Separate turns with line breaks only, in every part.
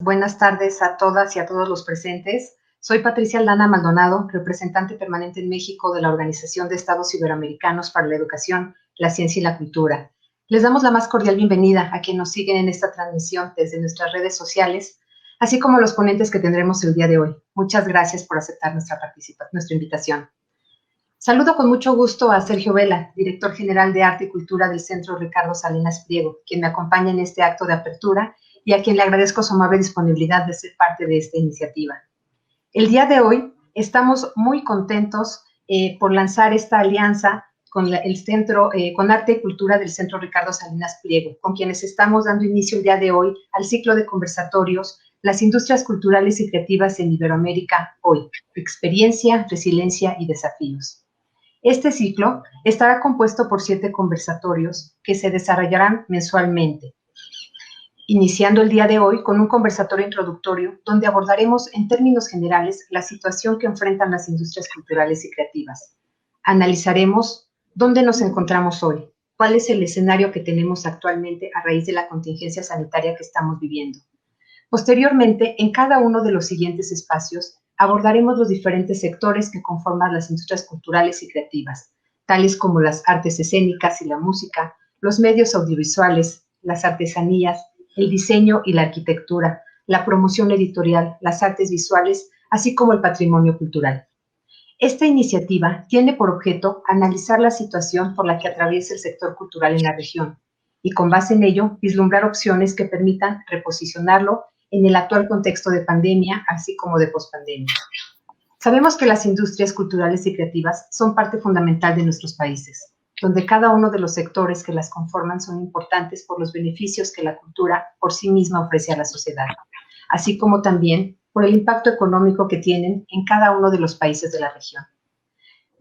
Buenas tardes a todas y a todos los presentes. Soy Patricia Aldana Maldonado, representante permanente en México de la Organización de Estados Iberoamericanos para la Educación, la Ciencia y la Cultura. Les damos la más cordial bienvenida a quienes nos siguen en esta transmisión desde nuestras redes sociales, así como a los ponentes que tendremos el día de hoy. Muchas gracias por aceptar nuestra invitación. Saludo con mucho gusto a Sergio Vela, director general de Arte y Cultura del Centro Ricardo Salinas Pliego, quien me acompaña en este acto de apertura y a quien le agradezco su amable disponibilidad de ser parte de esta iniciativa. El día de hoy estamos muy contentos por lanzar esta alianza con el Centro, con Arte y Cultura del Centro Ricardo Salinas Pliego, con quienes estamos dando inicio el día de hoy al ciclo de conversatorios Las industrias culturales y creativas en Iberoamérica hoy, experiencia, resiliencia y desafíos. Este ciclo estará compuesto por 7 conversatorios que se desarrollarán mensualmente, iniciando el día de hoy con un conversatorio introductorio donde abordaremos en términos generales la situación que enfrentan las industrias culturales y creativas. Analizaremos dónde nos encontramos hoy, cuál es el escenario que tenemos actualmente a raíz de la contingencia sanitaria que estamos viviendo. Posteriormente, en cada uno de los siguientes espacios, abordaremos los diferentes sectores que conforman las industrias culturales y creativas, tales como las artes escénicas y la música, los medios audiovisuales, las artesanías, el diseño y la arquitectura, la promoción editorial, las artes visuales, así como el patrimonio cultural. Esta iniciativa tiene por objeto analizar la situación por la que atraviesa el sector cultural en la región y con base en ello vislumbrar opciones que permitan reposicionarlo en el actual contexto de pandemia, así como de pospandemia. Sabemos que las industrias culturales y creativas son parte fundamental de nuestros países, donde cada uno de los sectores que las conforman son importantes por los beneficios que la cultura por sí misma ofrece a la sociedad, así como también por el impacto económico que tienen en cada uno de los países de la región.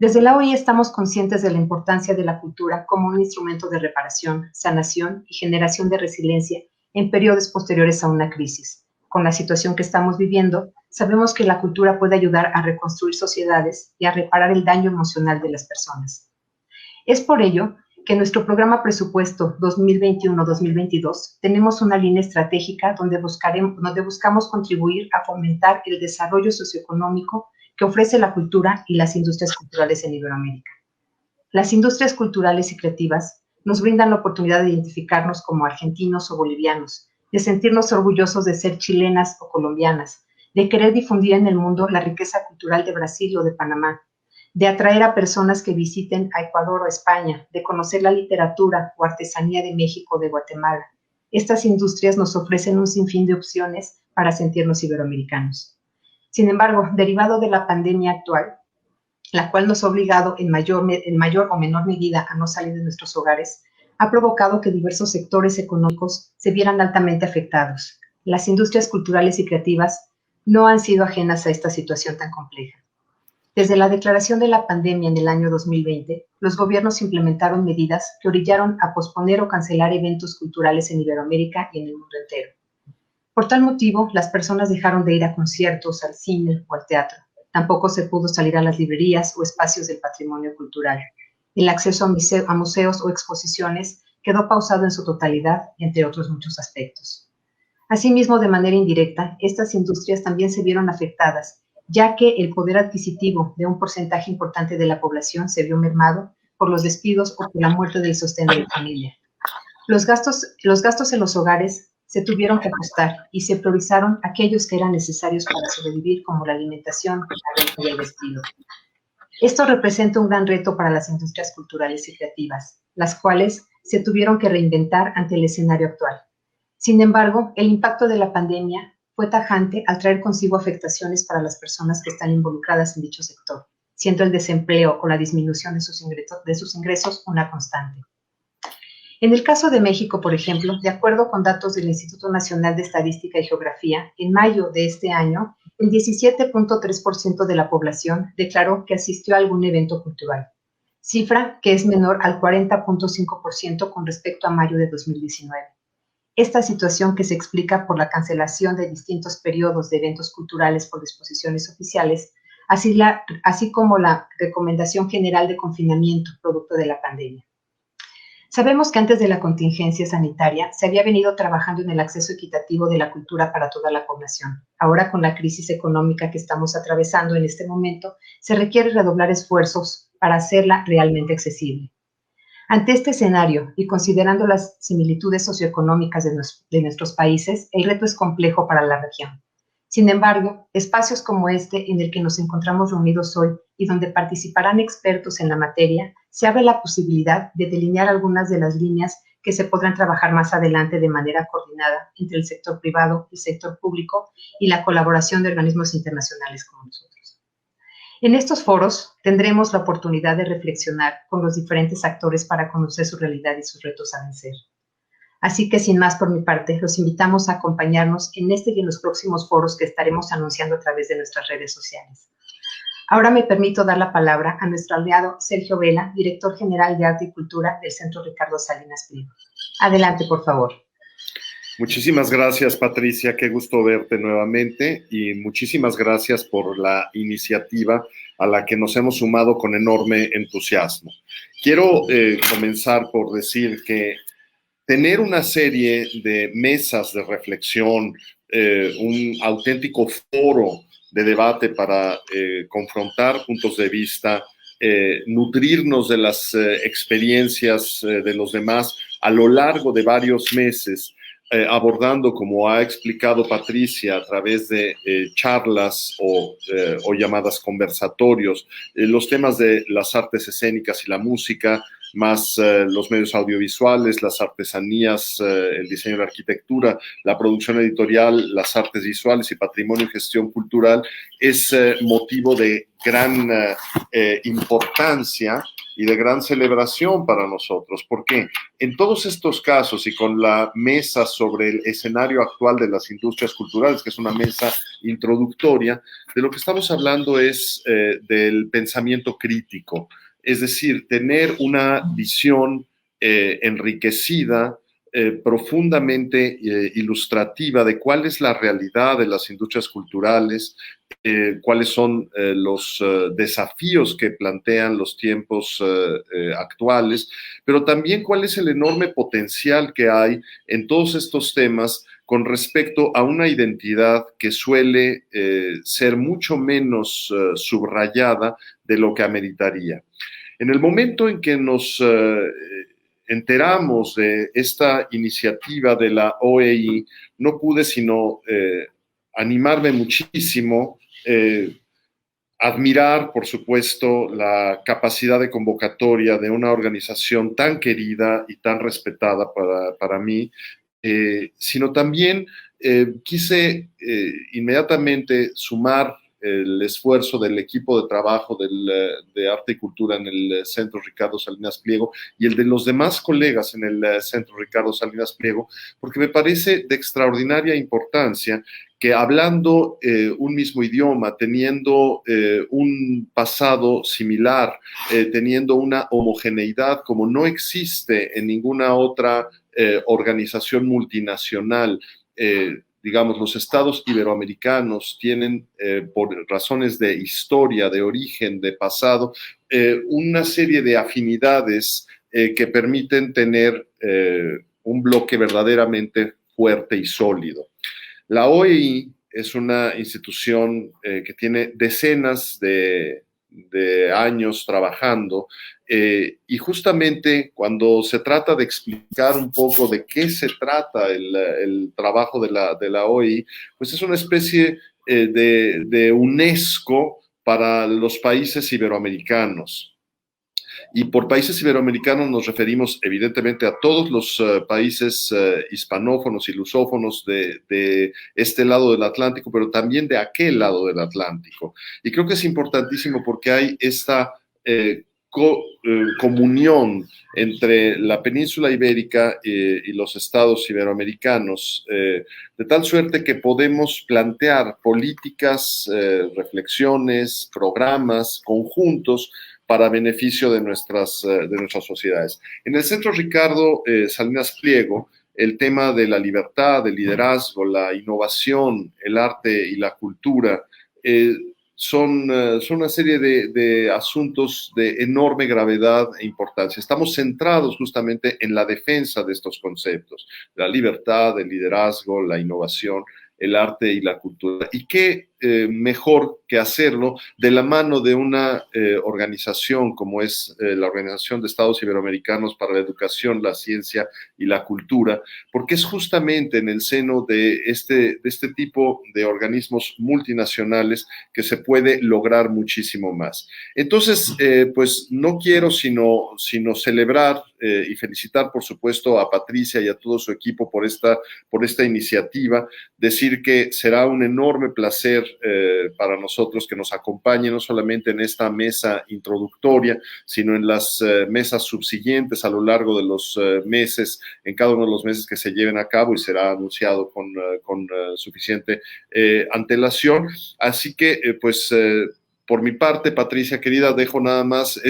Desde la OI estamos conscientes de la importancia de la cultura como un instrumento de reparación, sanación y generación de resiliencia en periodos posteriores a una crisis. Con la situación que estamos viviendo, sabemos que la cultura puede ayudar a reconstruir sociedades y a reparar el daño emocional de las personas. Es por ello que en nuestro programa Presupuesto 2021-2022 tenemos una línea estratégica donde buscamos contribuir a fomentar el desarrollo socioeconómico que ofrece la cultura y las industrias culturales en Iberoamérica. Las industrias culturales y creativas nos brindan la oportunidad de identificarnos como argentinos o bolivianos, de sentirnos orgullosos de ser chilenas o colombianas, de querer difundir en el mundo la riqueza cultural de Brasil o de Panamá, de atraer a personas que visiten a Ecuador o España, de conocer la literatura o artesanía de México o de Guatemala. Estas industrias nos ofrecen un sinfín de opciones para sentirnos iberoamericanos. Sin embargo, derivado de la pandemia actual, la cual nos ha obligado en mayor o menor medida a no salir de nuestros hogares, ha provocado que diversos sectores económicos se vieran altamente afectados. Las industrias culturales y creativas no han sido ajenas a esta situación tan compleja. Desde la declaración de la pandemia en el año 2020, los gobiernos implementaron medidas que orillaron a posponer o cancelar eventos culturales en Iberoamérica y en el mundo entero. Por tal motivo, las personas dejaron de ir a conciertos, al cine o al teatro. Tampoco se pudo salir a las librerías o espacios del patrimonio cultural. El acceso a museos o exposiciones quedó pausado en su totalidad, entre otros muchos aspectos. Asimismo, de manera indirecta, estas industrias también se vieron afectadas, ya que el poder adquisitivo de un porcentaje importante de la población se vio mermado por los despidos o por la muerte del sostén de la familia. Los gastos en los hogares se tuvieron que ajustar y se priorizaron aquellos que eran necesarios para sobrevivir, como la alimentación, la renta y el vestido. Esto representa un gran reto para las industrias culturales y creativas, las cuales se tuvieron que reinventar ante el escenario actual. Sin embargo, el impacto de la pandemia fue tajante al traer consigo afectaciones para las personas que están involucradas en dicho sector, siendo el desempleo o la disminución de sus ingresos una constante. En el caso de México, por ejemplo, de acuerdo con datos del Instituto Nacional de Estadística y Geografía, en mayo de este año, el 17.3% de la población declaró que asistió a algún evento cultural, cifra que es menor al 40.5% con respecto a mayo de 2019. Esta situación, que se explica por la cancelación de distintos periodos de eventos culturales por disposiciones oficiales, así como la recomendación general de confinamiento producto de la pandemia. Sabemos que antes de la contingencia sanitaria se había venido trabajando en el acceso equitativo de la cultura para toda la población. Ahora, con la crisis económica que estamos atravesando en este momento, se requiere redoblar esfuerzos para hacerla realmente accesible. Ante este escenario y considerando las similitudes socioeconómicas de nuestros países, el reto es complejo para la región. Sin embargo, espacios como este en el que nos encontramos reunidos hoy y donde participarán expertos en la materia, se abre la posibilidad de delinear algunas de las líneas que se podrán trabajar más adelante de manera coordinada entre el sector privado, el sector público y la colaboración de organismos internacionales como nosotros. En estos foros tendremos la oportunidad de reflexionar con los diferentes actores para conocer su realidad y sus retos a vencer. Así que sin más por mi parte, los invitamos a acompañarnos en este y en los próximos foros que estaremos anunciando a través de nuestras redes sociales. Ahora me permito dar la palabra a nuestro aliado Sergio Vela, director general de Arte y Cultura del Centro Ricardo Salinas Pliego. Adelante, por favor.
Muchísimas gracias, Patricia, qué gusto verte nuevamente y muchísimas gracias por la iniciativa a la que nos hemos sumado con enorme entusiasmo. Quiero comenzar por decir que tener una serie de mesas de reflexión, un auténtico foro de debate para confrontar puntos de vista, nutrirnos de las experiencias de los demás a lo largo de varios meses, abordando, como ha explicado Patricia, a través de charlas o llamadas conversatorios, los temas de las artes escénicas y la música, más los medios audiovisuales, las artesanías, el diseño y la arquitectura, la producción editorial, las artes visuales y patrimonio y gestión cultural, es motivo de gran importancia y de gran celebración para nosotros, porque en todos estos casos y con la mesa sobre el escenario actual de las industrias culturales, que es una mesa introductoria, de lo que estamos hablando es del pensamiento crítico, es decir, tener una visión enriquecida, profundamente ilustrativa de cuál es la realidad de las industrias culturales, cuáles son los desafíos que plantean los tiempos actuales, pero también cuál es el enorme potencial que hay en todos estos temas con respecto a una identidad que suele ser mucho menos subrayada de lo que ameritaría. En el momento en que nos enteramos de esta iniciativa de la OEI, no pude sino animarme muchísimo, admirar, por supuesto, la capacidad de convocatoria de una organización tan querida y tan respetada para mí, sino también quise inmediatamente sumar el esfuerzo del equipo de trabajo de Arte y Cultura en el Centro Ricardo Salinas Pliego y el de los demás colegas en el Centro Ricardo Salinas Pliego, porque me parece de extraordinaria importancia que hablando un mismo idioma, teniendo un pasado similar, teniendo una homogeneidad como no existe en ninguna otra organización multinacional, digamos, los estados iberoamericanos tienen, por razones de historia, de origen, de pasado, una serie de afinidades que permiten tener un bloque verdaderamente fuerte y sólido. La OEI es una institución que tiene decenas de años trabajando y justamente cuando se trata de explicar un poco de qué se trata el trabajo de la OEI, pues es una especie de UNESCO para los países iberoamericanos. Y por países iberoamericanos nos referimos evidentemente a todos los países hispanófonos y lusófonos de este lado del Atlántico, pero también de aquel lado del Atlántico. Y creo que es importantísimo porque hay esta comunión entre la península ibérica y los estados iberoamericanos, de tal suerte que podemos plantear políticas, reflexiones, programas conjuntos para beneficio de nuestras sociedades. En el Centro Ricardo Salinas Pliego, el tema de la libertad, el liderazgo, la innovación, el arte y la cultura son una serie de asuntos de enorme gravedad e importancia. Estamos centrados justamente en la defensa de estos conceptos, la libertad, el liderazgo, la innovación, el arte y la cultura. Y qué mejor que hacerlo de la mano de una organización como es la Organización de Estados Iberoamericanos para la Educación, la Ciencia y la Cultura, porque es justamente en el seno de este tipo de organismos multinacionales que se puede lograr muchísimo más. Entonces, pues no quiero sino celebrar y felicitar, por supuesto, a Patricia y a todo su equipo por esta iniciativa, decir que será un enorme placer para nosotros que nos acompañe no solamente en esta mesa introductoria, sino en las mesas subsiguientes a lo largo de los meses, en cada uno de los meses que se lleven a cabo, y será anunciado con suficiente antelación. Así que, por mi parte, Patricia querida, dejo nada más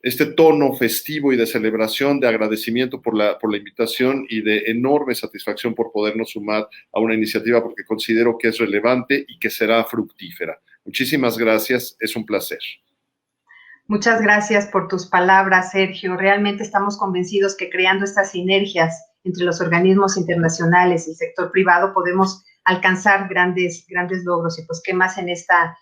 este tono festivo y de celebración, de agradecimiento por la invitación y de enorme satisfacción por podernos sumar a una iniciativa, porque considero que es relevante y que será fructífera. Muchísimas gracias, es un placer.
Muchas gracias por tus palabras, Sergio. Realmente estamos convencidos que creando estas sinergias entre los organismos internacionales y el sector privado podemos alcanzar grandes logros, y pues qué más en esta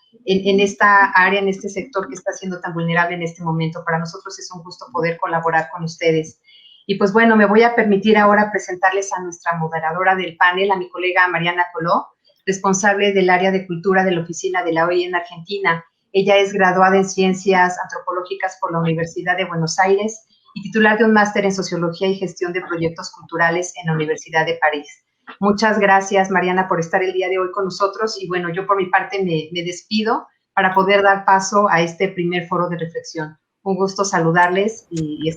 área, en este sector que está siendo tan vulnerable en este momento. Para nosotros es un gusto poder colaborar con ustedes. Y pues bueno, me voy a permitir ahora presentarles a nuestra moderadora del panel, a mi colega Mariana Coló, responsable del área de cultura de la oficina de la OEI en Argentina. Ella es graduada en Ciencias Antropológicas por la Universidad de Buenos Aires y titular de un máster en Sociología y Gestión de Proyectos Culturales en la Universidad de París. Muchas gracias, Mariana, por estar el día de hoy con nosotros. Y bueno, yo por mi parte me despido para poder dar paso a este primer foro de reflexión. Un gusto saludarles y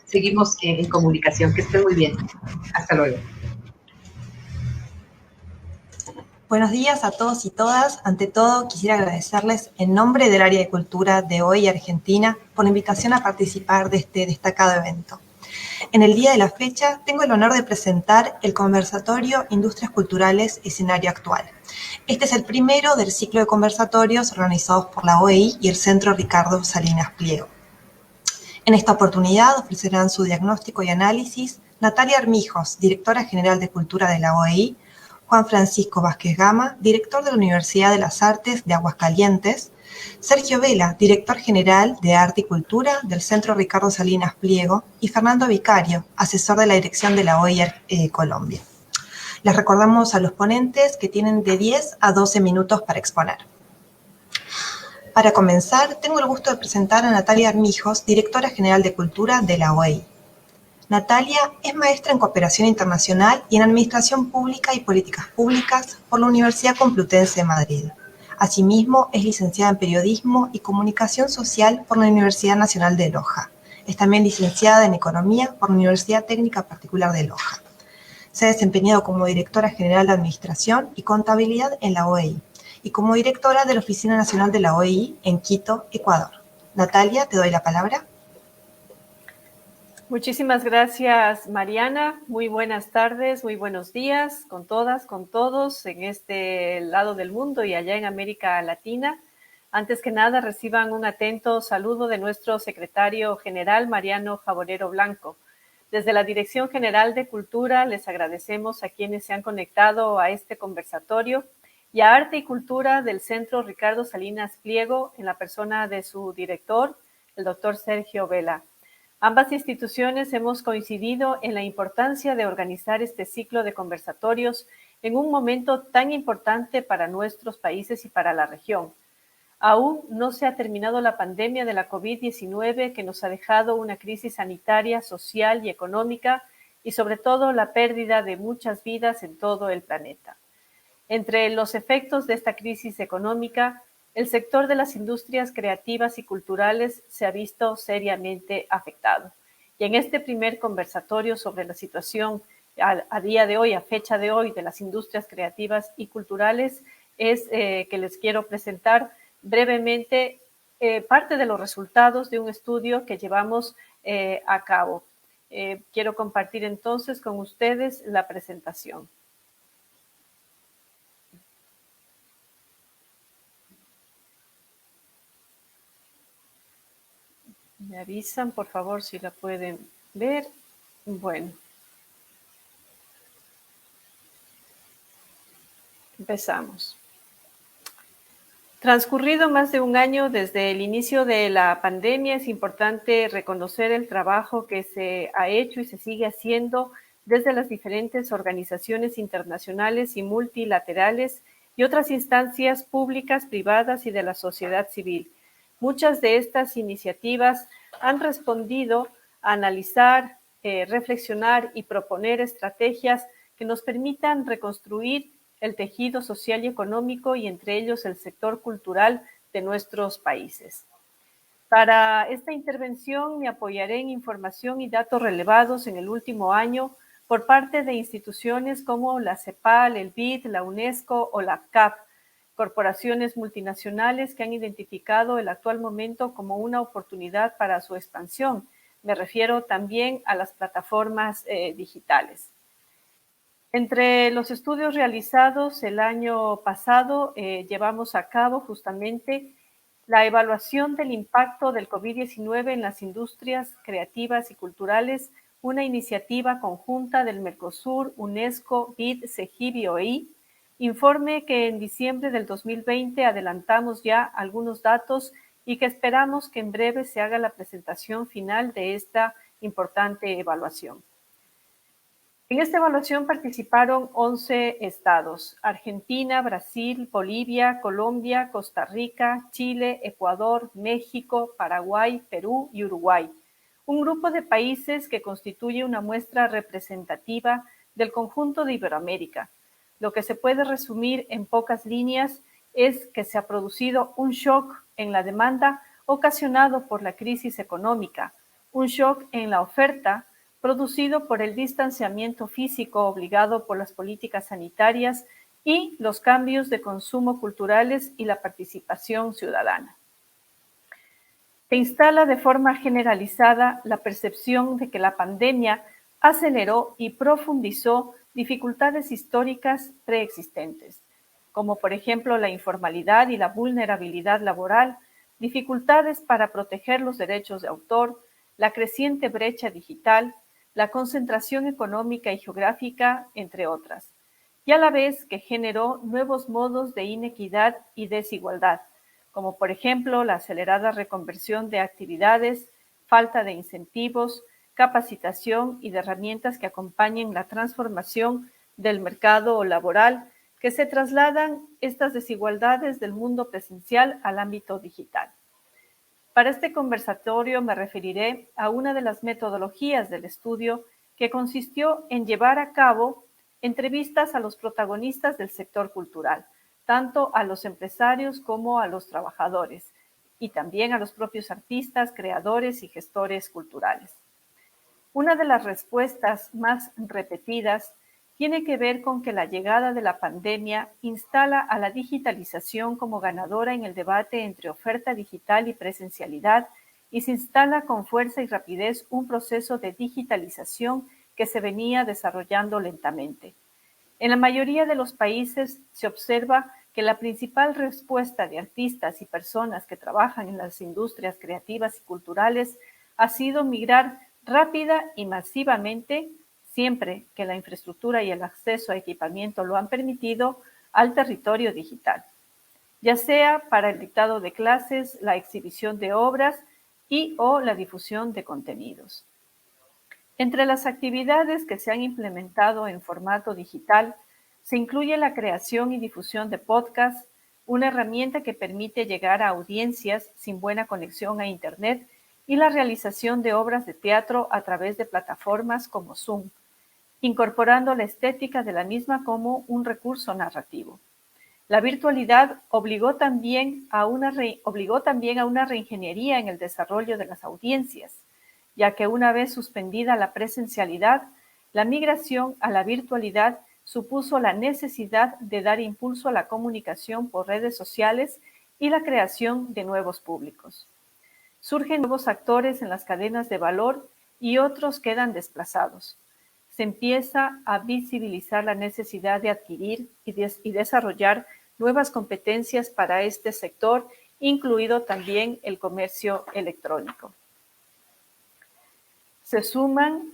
seguimos en comunicación. Que estén muy bien. Hasta luego.
Buenos días a todos y todas. Ante todo, quisiera agradecerles en nombre del área de cultura de OEI Argentina por la invitación a participar de este destacado evento. En el día de la fecha, tengo el honor de presentar el conversatorio Industrias Culturales, Escenario Actual. Este es el primero del ciclo de conversatorios organizados por la OEI y el Centro Ricardo Salinas Pliego. En esta oportunidad ofrecerán su diagnóstico y análisis Natalia Armijos, directora general de Cultura de la OEI, Juan Francisco Vázquez Gama, director de la Universidad de las Artes de Aguascalientes, Sergio Vela, director general de Arte y Cultura del Centro Ricardo Salinas Pliego, y Fernando Vicario, asesor de la dirección de la OEI Colombia. Les recordamos a los ponentes que tienen de 10 a 12 minutos para exponer. Para comenzar, tengo el gusto de presentar a Natalia Armijos, directora general de Cultura de la OEI. Natalia es maestra en Cooperación Internacional y en Administración Pública y Políticas Públicas por la Universidad Complutense de Madrid. Asimismo, es licenciada en Periodismo y Comunicación Social por la Universidad Nacional de Loja. Es también licenciada en Economía por la Universidad Técnica Particular de Loja. Se ha desempeñado como directora general de Administración y Contabilidad en la OEI y como directora de la Oficina Nacional de la OEI en Quito, Ecuador. Natalia, te doy la palabra.
Muchísimas gracias, Mariana. Muy buenas tardes, muy buenos días con todas, con todos en este lado del mundo y allá en América Latina. Antes que nada, reciban un atento saludo de nuestro secretario general, Mariano Jabonero Blanco. Desde la Dirección General de Cultura les agradecemos a quienes se han conectado a este conversatorio y a Arte y Cultura del Centro Ricardo Salinas Pliego en la persona de su director, el doctor Sergio Vela. Ambas instituciones hemos coincidido en la importancia de organizar este ciclo de conversatorios en un momento tan importante para nuestros países y para la región. Aún no se ha terminado la pandemia de la COVID-19 que nos ha dejado una crisis sanitaria, social y económica y sobre todo la pérdida de muchas vidas en todo el planeta. Entre los efectos de esta crisis económica, el sector de las industrias creativas y culturales se ha visto seriamente afectado. Y en este primer conversatorio sobre la situación a día de hoy, a fecha de hoy, de las industrias creativas y culturales, es que les quiero presentar brevemente parte de los resultados de un estudio que llevamos a cabo. Quiero compartir entonces con ustedes la presentación. Me avisan, por favor, si la pueden ver. Bueno, empezamos. Transcurrido más de un año desde el inicio de la pandemia, es importante reconocer el trabajo que se ha hecho y se sigue haciendo desde las diferentes organizaciones internacionales y multilaterales y otras instancias públicas, privadas y de la sociedad civil. Muchas de estas iniciativas han respondido a analizar, reflexionar y proponer estrategias que nos permitan reconstruir el tejido social y económico y entre ellos el sector cultural de nuestros países. Para esta intervención me apoyaré en información y datos relevados en el último año por parte de instituciones como la CEPAL, el BID, la UNESCO o la CAP, corporaciones multinacionales que han identificado el actual momento como una oportunidad para su expansión. Me refiero también a las plataformas digitales. Entre los estudios realizados el año pasado, llevamos a cabo justamente la evaluación del impacto del COVID-19 en las industrias creativas y culturales, una iniciativa conjunta del Mercosur, UNESCO, BID, CEGIB y OEI, informe que en diciembre del 2020 adelantamos ya algunos datos y que esperamos que en breve se haga la presentación final de esta importante evaluación. En esta evaluación participaron 11 estados: Argentina, Brasil, Bolivia, Colombia, Costa Rica, Chile, Ecuador, México, Paraguay, Perú y Uruguay. Un grupo de países que constituye una muestra representativa del conjunto de Iberoamérica. Lo que se puede resumir en pocas líneas es que se ha producido un shock en la demanda ocasionado por la crisis económica, un shock en la oferta producido por el distanciamiento físico obligado por las políticas sanitarias y los cambios de consumo culturales y la participación ciudadana. Se instala de forma generalizada la percepción de que la pandemia aceleró y profundizó dificultades históricas preexistentes, como por ejemplo la informalidad y la vulnerabilidad laboral, dificultades para proteger los derechos de autor, la creciente brecha digital, la concentración económica y geográfica, entre otras, y a la vez que generó nuevos modos de inequidad y desigualdad, como por ejemplo la acelerada reconversión de actividades, falta de incentivos, capacitación y de herramientas que acompañen la transformación del mercado laboral, que se trasladan estas desigualdades del mundo presencial al ámbito digital. Para este conversatorio me referiré a una de las metodologías del estudio que consistió en llevar a cabo entrevistas a los protagonistas del sector cultural, tanto a los empresarios como a los trabajadores, y también a los propios artistas, creadores y gestores culturales. Una de las respuestas más repetidas tiene que ver con que la llegada de la pandemia instala a la digitalización como ganadora en el debate entre oferta digital y presencialidad, y se instala con fuerza y rapidez un proceso de digitalización que se venía desarrollando lentamente. En la mayoría de los países se observa que la principal respuesta de artistas y personas que trabajan en las industrias creativas y culturales ha sido migrar rápida y masivamente, siempre que la infraestructura y el acceso a equipamiento lo han permitido, al territorio digital, ya sea para el dictado de clases, la exhibición de obras y o la difusión de contenidos. Entre las actividades que se han implementado en formato digital se incluye la creación y difusión de podcasts, una herramienta que permite llegar a audiencias sin buena conexión a Internet, y la realización de obras de teatro a través de plataformas como Zoom, incorporando la estética de la misma como un recurso narrativo. La virtualidad obligó también a una reingeniería en el desarrollo de las audiencias, ya que una vez suspendida la presencialidad, la migración a la virtualidad supuso la necesidad de dar impulso a la comunicación por redes sociales y la creación de nuevos públicos. Surgen nuevos actores en las cadenas de valor y otros quedan desplazados. Se empieza a visibilizar la necesidad de adquirir y desarrollar nuevas competencias para este sector, incluido también el comercio electrónico. Se suman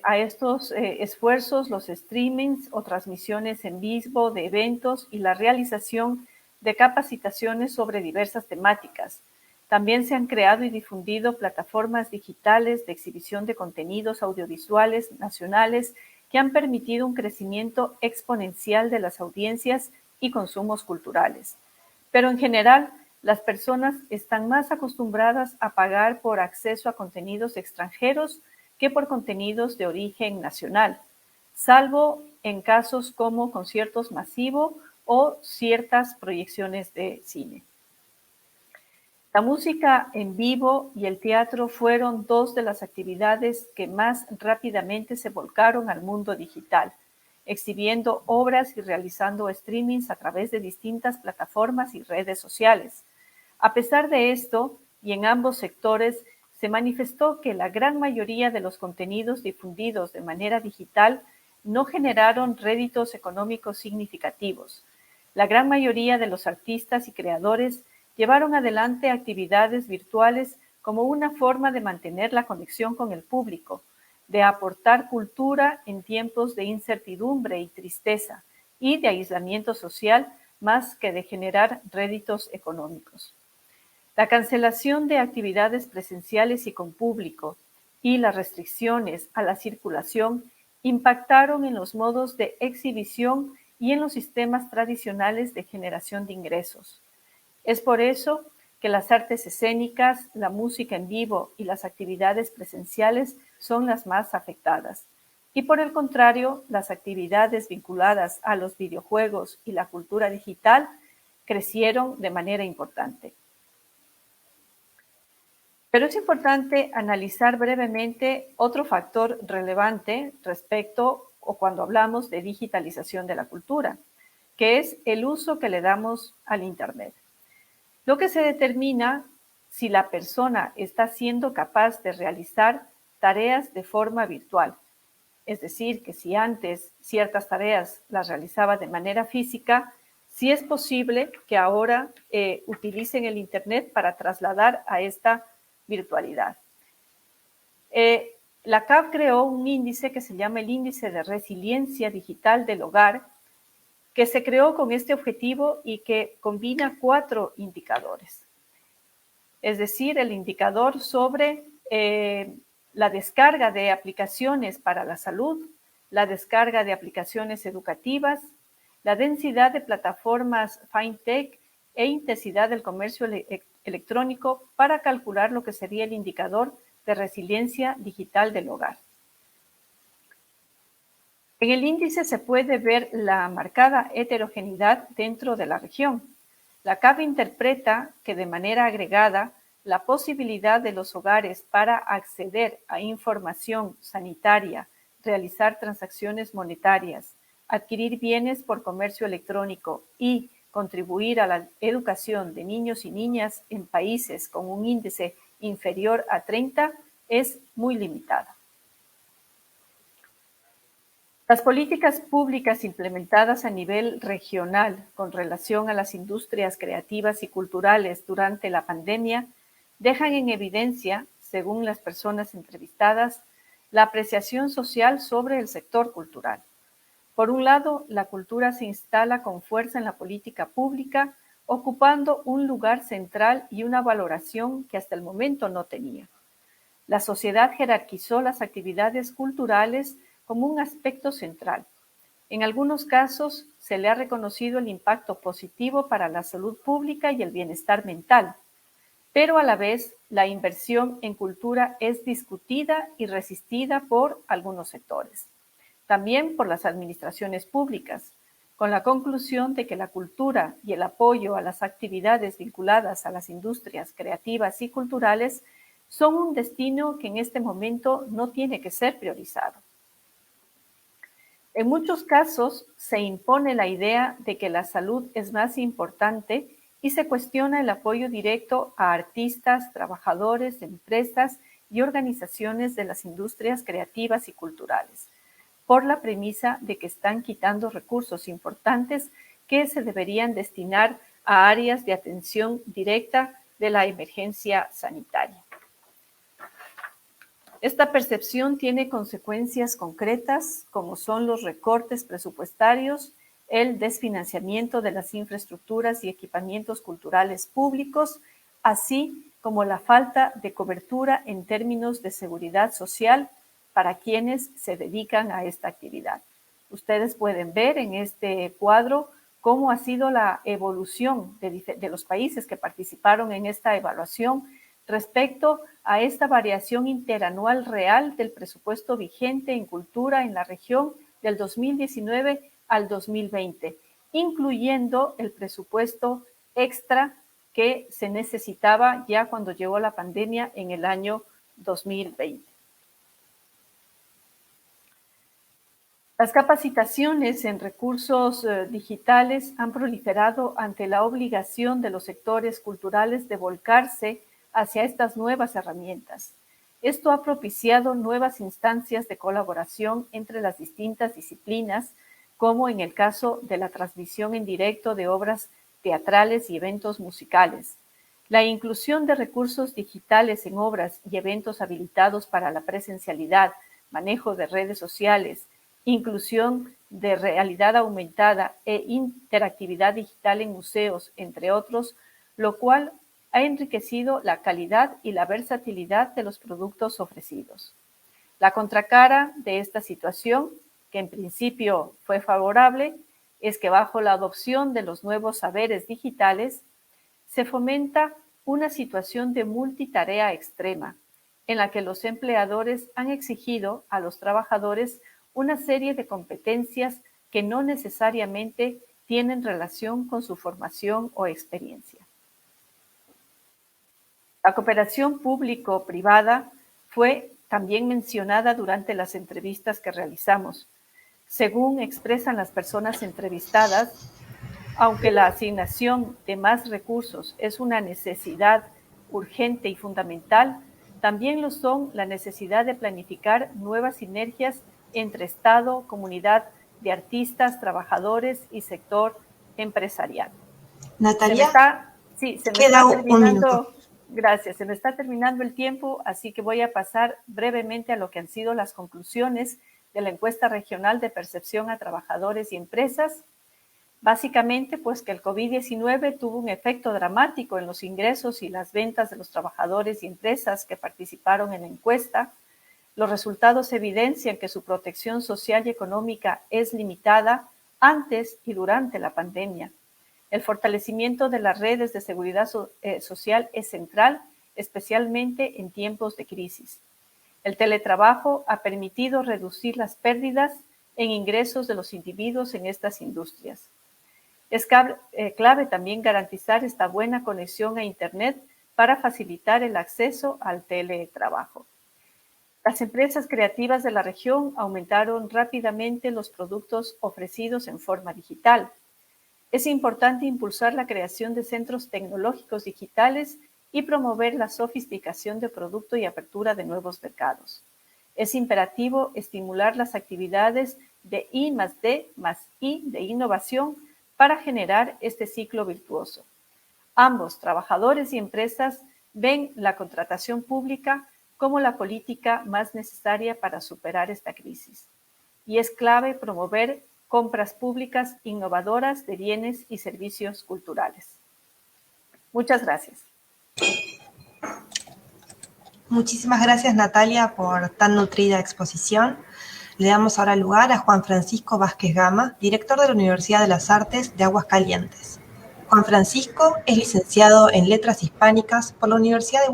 a estos esfuerzos los streamings o transmisiones en vivo de eventos y la realización de capacitaciones sobre diversas temáticas. También se han creado y difundido plataformas digitales de exhibición de contenidos audiovisuales nacionales que han permitido un crecimiento exponencial de las audiencias y consumos culturales. Pero en general, las personas están más acostumbradas a pagar por acceso a contenidos extranjeros que por contenidos de origen nacional, salvo en casos como conciertos masivos o ciertas proyecciones de cine. La música en vivo y el teatro fueron dos de las actividades que más rápidamente se volcaron al mundo digital, exhibiendo obras y realizando streamings a través de distintas plataformas y redes sociales. A pesar de esto, y en ambos sectores, se manifestó que la gran mayoría de los contenidos difundidos de manera digital no generaron réditos económicos significativos. La gran mayoría de los artistas y creadores llevaron adelante actividades virtuales como una forma de mantener la conexión con el público, de aportar cultura en tiempos de incertidumbre y tristeza y de aislamiento social más que de generar réditos económicos. La cancelación de actividades presenciales y con público y las restricciones a la circulación impactaron en los modos de exhibición y en los sistemas tradicionales de generación de ingresos. Es por eso que las artes escénicas, la música en vivo y las actividades presenciales son las más afectadas. Y por el contrario, las actividades vinculadas a los videojuegos y la cultura digital crecieron de manera importante. Pero es importante analizar brevemente otro factor relevante respecto o cuando hablamos de digitalización de la cultura, que es el uso que le damos al Internet. Lo que se determina si la persona está siendo capaz de realizar tareas de forma virtual. Es decir, que si antes ciertas tareas las realizaba de manera física, sí es posible que ahora utilicen el Internet para trasladar a esta virtualidad. La CAF creó un índice que se llama el Índice de Resiliencia Digital del Hogar, que se creó con este objetivo y que combina 4 indicadores. Es decir, el indicador sobre la descarga de aplicaciones para la salud, la descarga de aplicaciones educativas, la densidad de plataformas FinTech e intensidad del comercio electrónico para calcular lo que sería el indicador de resiliencia digital del hogar. En el índice se puede ver la marcada heterogeneidad dentro de la región. La CAF interpreta que de manera agregada la posibilidad de los hogares para acceder a información sanitaria, realizar transacciones monetarias, adquirir bienes por comercio electrónico y contribuir a la educación de niños y niñas en países con un índice inferior a 30 es muy limitada. Las políticas públicas implementadas a nivel regional con relación a las industrias creativas y culturales durante la pandemia dejan en evidencia, según las personas entrevistadas, la apreciación social sobre el sector cultural. Por un lado, la cultura se instala con fuerza en la política pública, ocupando un lugar central y una valoración que hasta el momento no tenía. La sociedad jerarquizó las actividades culturales como un aspecto central. En algunos casos se le ha reconocido el impacto positivo para la salud pública y el bienestar mental, pero a la vez la inversión en cultura es discutida y resistida por algunos sectores. También por las administraciones públicas, con la conclusión de que la cultura y el apoyo a las actividades vinculadas a las industrias creativas y culturales son un destino que en este momento no tiene que ser priorizado. En muchos casos se impone la idea de que la salud es más importante y se cuestiona el apoyo directo a artistas, trabajadores, empresas y organizaciones de las industrias creativas y culturales, por la premisa de que están quitando recursos importantes que se deberían destinar a áreas de atención directa de la emergencia sanitaria. Esta percepción tiene consecuencias concretas, como son los recortes presupuestarios, el desfinanciamiento de las infraestructuras y equipamientos culturales públicos, así como la falta de cobertura en términos de seguridad social para quienes se dedican a esta actividad. Ustedes pueden ver en este cuadro cómo ha sido la evolución de los países que participaron en esta evaluación respecto a esta variación interanual real del presupuesto vigente en cultura en la región del 2019 al 2020, incluyendo el presupuesto extra que se necesitaba ya cuando llegó la pandemia en el año 2020. Las capacitaciones en recursos digitales han proliferado ante la obligación de los sectores culturales de volcarse hacia estas nuevas herramientas. Esto ha propiciado nuevas instancias de colaboración entre las distintas disciplinas, como en el caso de la transmisión en directo de obras teatrales y eventos musicales. La inclusión de recursos digitales en obras y eventos habilitados para la presencialidad, manejo de redes sociales, inclusión de realidad aumentada e interactividad digital en museos, entre otros, lo cual ha enriquecido la calidad y la versatilidad de los productos ofrecidos. La contracara de esta situación, que en principio fue favorable, es que bajo la adopción de los nuevos saberes digitales, se fomenta una situación de multitarea extrema, en la que los empleadores han exigido a los trabajadores una serie de competencias que no necesariamente tienen relación con su formación o experiencia. La cooperación público-privada fue también mencionada durante las entrevistas que realizamos. Según expresan las personas entrevistadas, aunque la asignación de más recursos es una necesidad urgente y fundamental, también lo son la necesidad de planificar nuevas sinergias entre Estado, comunidad de artistas, trabajadores y sector empresarial.
Natalia,
se me está terminando.
Un minuto.
Gracias, se me está terminando el tiempo, así que voy a pasar brevemente a lo que han sido las conclusiones de la encuesta regional de percepción a trabajadores y empresas. Básicamente, pues que el COVID-19 tuvo un efecto dramático en los ingresos y las ventas de los trabajadores y empresas que participaron en la encuesta. Los resultados evidencian que su protección social y económica es limitada antes y durante la pandemia. El fortalecimiento de las redes de seguridad social es central, especialmente en tiempos de crisis. El teletrabajo ha permitido reducir las pérdidas en ingresos de los individuos en estas industrias. Es clave también garantizar esta buena conexión a Internet para facilitar el acceso al teletrabajo. Las empresas creativas de la región aumentaron rápidamente los productos ofrecidos en forma digital. Es importante impulsar la creación de centros tecnológicos digitales y promover la sofisticación de producto y apertura de nuevos mercados. Es imperativo estimular las actividades de I+D+I de innovación para generar este ciclo virtuoso. Ambos, trabajadores y empresas, ven la contratación pública como la política más necesaria para superar esta crisis. Y es clave promover compras públicas innovadoras de bienes y servicios culturales. Muchas gracias.
Muchísimas gracias, Natalia, por tan nutrida exposición. Le damos ahora lugar a Juan Francisco Vázquez Gama, director de la Universidad de las Artes de Aguascalientes. Juan Francisco es licenciado en Letras Hispánicas por la Universidad de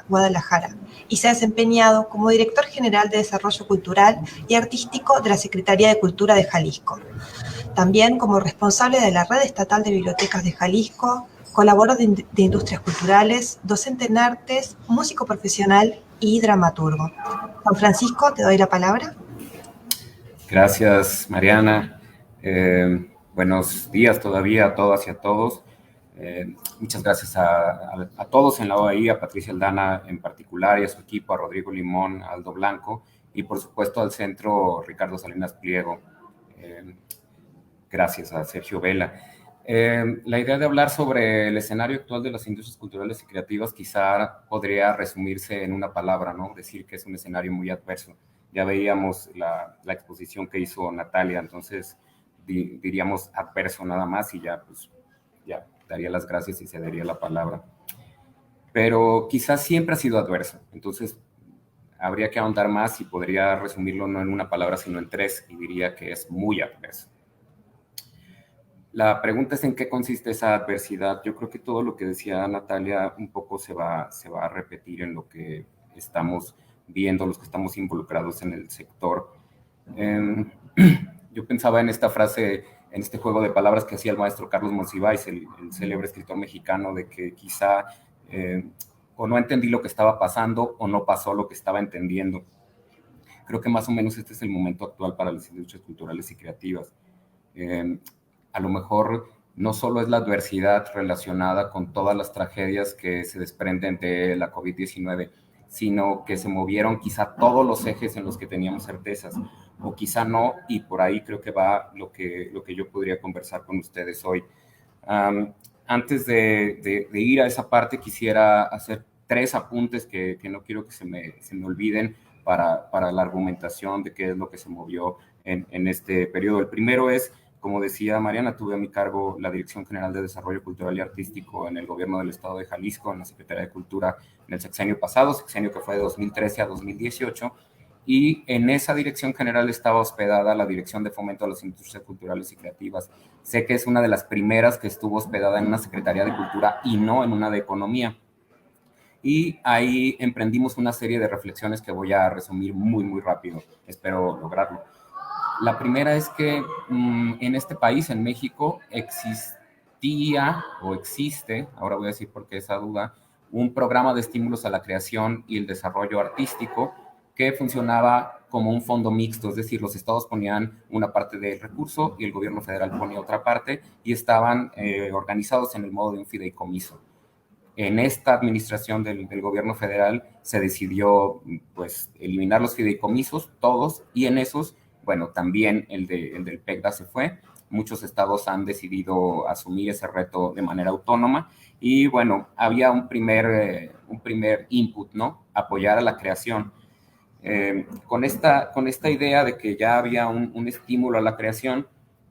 Guadalajara y se ha desempeñado como director general de Desarrollo Cultural y Artístico de la Secretaría de Cultura de Jalisco. También como responsable de la Red Estatal de Bibliotecas de Jalisco, colaborador de Industrias Culturales, docente en artes, músico profesional y dramaturgo. Juan Francisco, te doy la palabra.
Gracias, Mariana. Buenos días todavía a todas y a todos. Muchas gracias a todos en la OAI, a Patricia Aldana en particular y a su equipo, a Rodrigo Limón, a Aldo Blanco y por supuesto al Centro Ricardo Salinas Pliego. Gracias a Sergio Vela. La idea de hablar sobre el escenario actual de las industrias culturales y creativas quizá podría resumirse en una palabra, ¿no? Decir que es un escenario muy adverso. Ya veíamos la exposición que hizo Natalia, entonces diríamos adverso nada más y ya, pues, ya daría las gracias y se daría la palabra. Pero quizás siempre ha sido adverso, entonces habría que ahondar más y podría resumirlo no en una palabra, sino en tres, y diría que es muy adverso. La pregunta es en qué consiste esa adversidad. Yo creo que todo lo que decía Natalia un poco se va a repetir en lo que estamos viendo, los que estamos involucrados en el sector. Yo pensaba en esta frase, en este juego de palabras que hacía el maestro Carlos Monsiváis, el célebre escritor mexicano, de que quizá o no entendí lo que estaba pasando o no pasó lo que estaba entendiendo. Creo que más o menos este es el momento actual para las industrias culturales y creativas. A lo mejor no solo es la adversidad relacionada con todas las tragedias que se desprenden de la COVID-19, sino que se movieron quizá todos los ejes en los que teníamos certezas, o quizá no, y por ahí creo que va lo que yo podría conversar con ustedes hoy. Antes de ir a esa parte, quisiera hacer 3 apuntes que no quiero que se me olviden para la argumentación de qué es lo que se movió en este periodo. El primero es, como decía Mariana, tuve a mi cargo la Dirección General de Desarrollo Cultural y Artístico en el gobierno del Estado de Jalisco, en la Secretaría de Cultura en el sexenio pasado, sexenio que fue de 2013 a 2018, y en esa dirección general estaba hospedada la Dirección de Fomento a las Industrias Culturales y Creativas. Sé que es una de las primeras que estuvo hospedada en una Secretaría de Cultura y no en una de Economía. Y ahí emprendimos una serie de reflexiones que voy a resumir muy, muy rápido. Espero lograrlo. La primera es que en este país, en México, existía o existe, ahora voy a decir por qué esa duda, un programa de estímulos a la creación y el desarrollo artístico que funcionaba como un fondo mixto, es decir, los estados ponían una parte del recurso y el gobierno federal ponía otra parte y estaban organizados en el modo de un fideicomiso. En esta administración del gobierno federal se decidió pues eliminar los fideicomisos, todos, y en esos, bueno, también el del PECDA se fue. Muchos estados han decidido asumir ese reto de manera autónoma y bueno, había un primer input, ¿no? Apoyar a la creación. Con esta idea de que ya había un estímulo a la creación,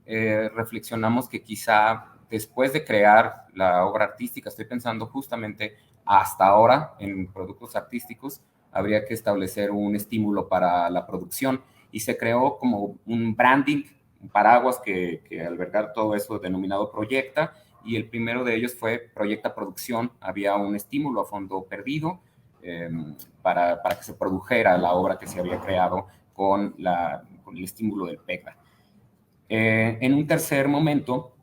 reflexionamos que quizá después de crear la obra artística, estoy pensando justamente hasta ahora en productos artísticos, habría que establecer un estímulo para la producción y se creó como un branding, un paraguas que albergar todo eso denominado Proyecta, y el primero de ellos fue Proyecta Producción. Había un estímulo a fondo perdido para que se produjera la obra que se había creado con el estímulo del PECDA. En un tercer momento,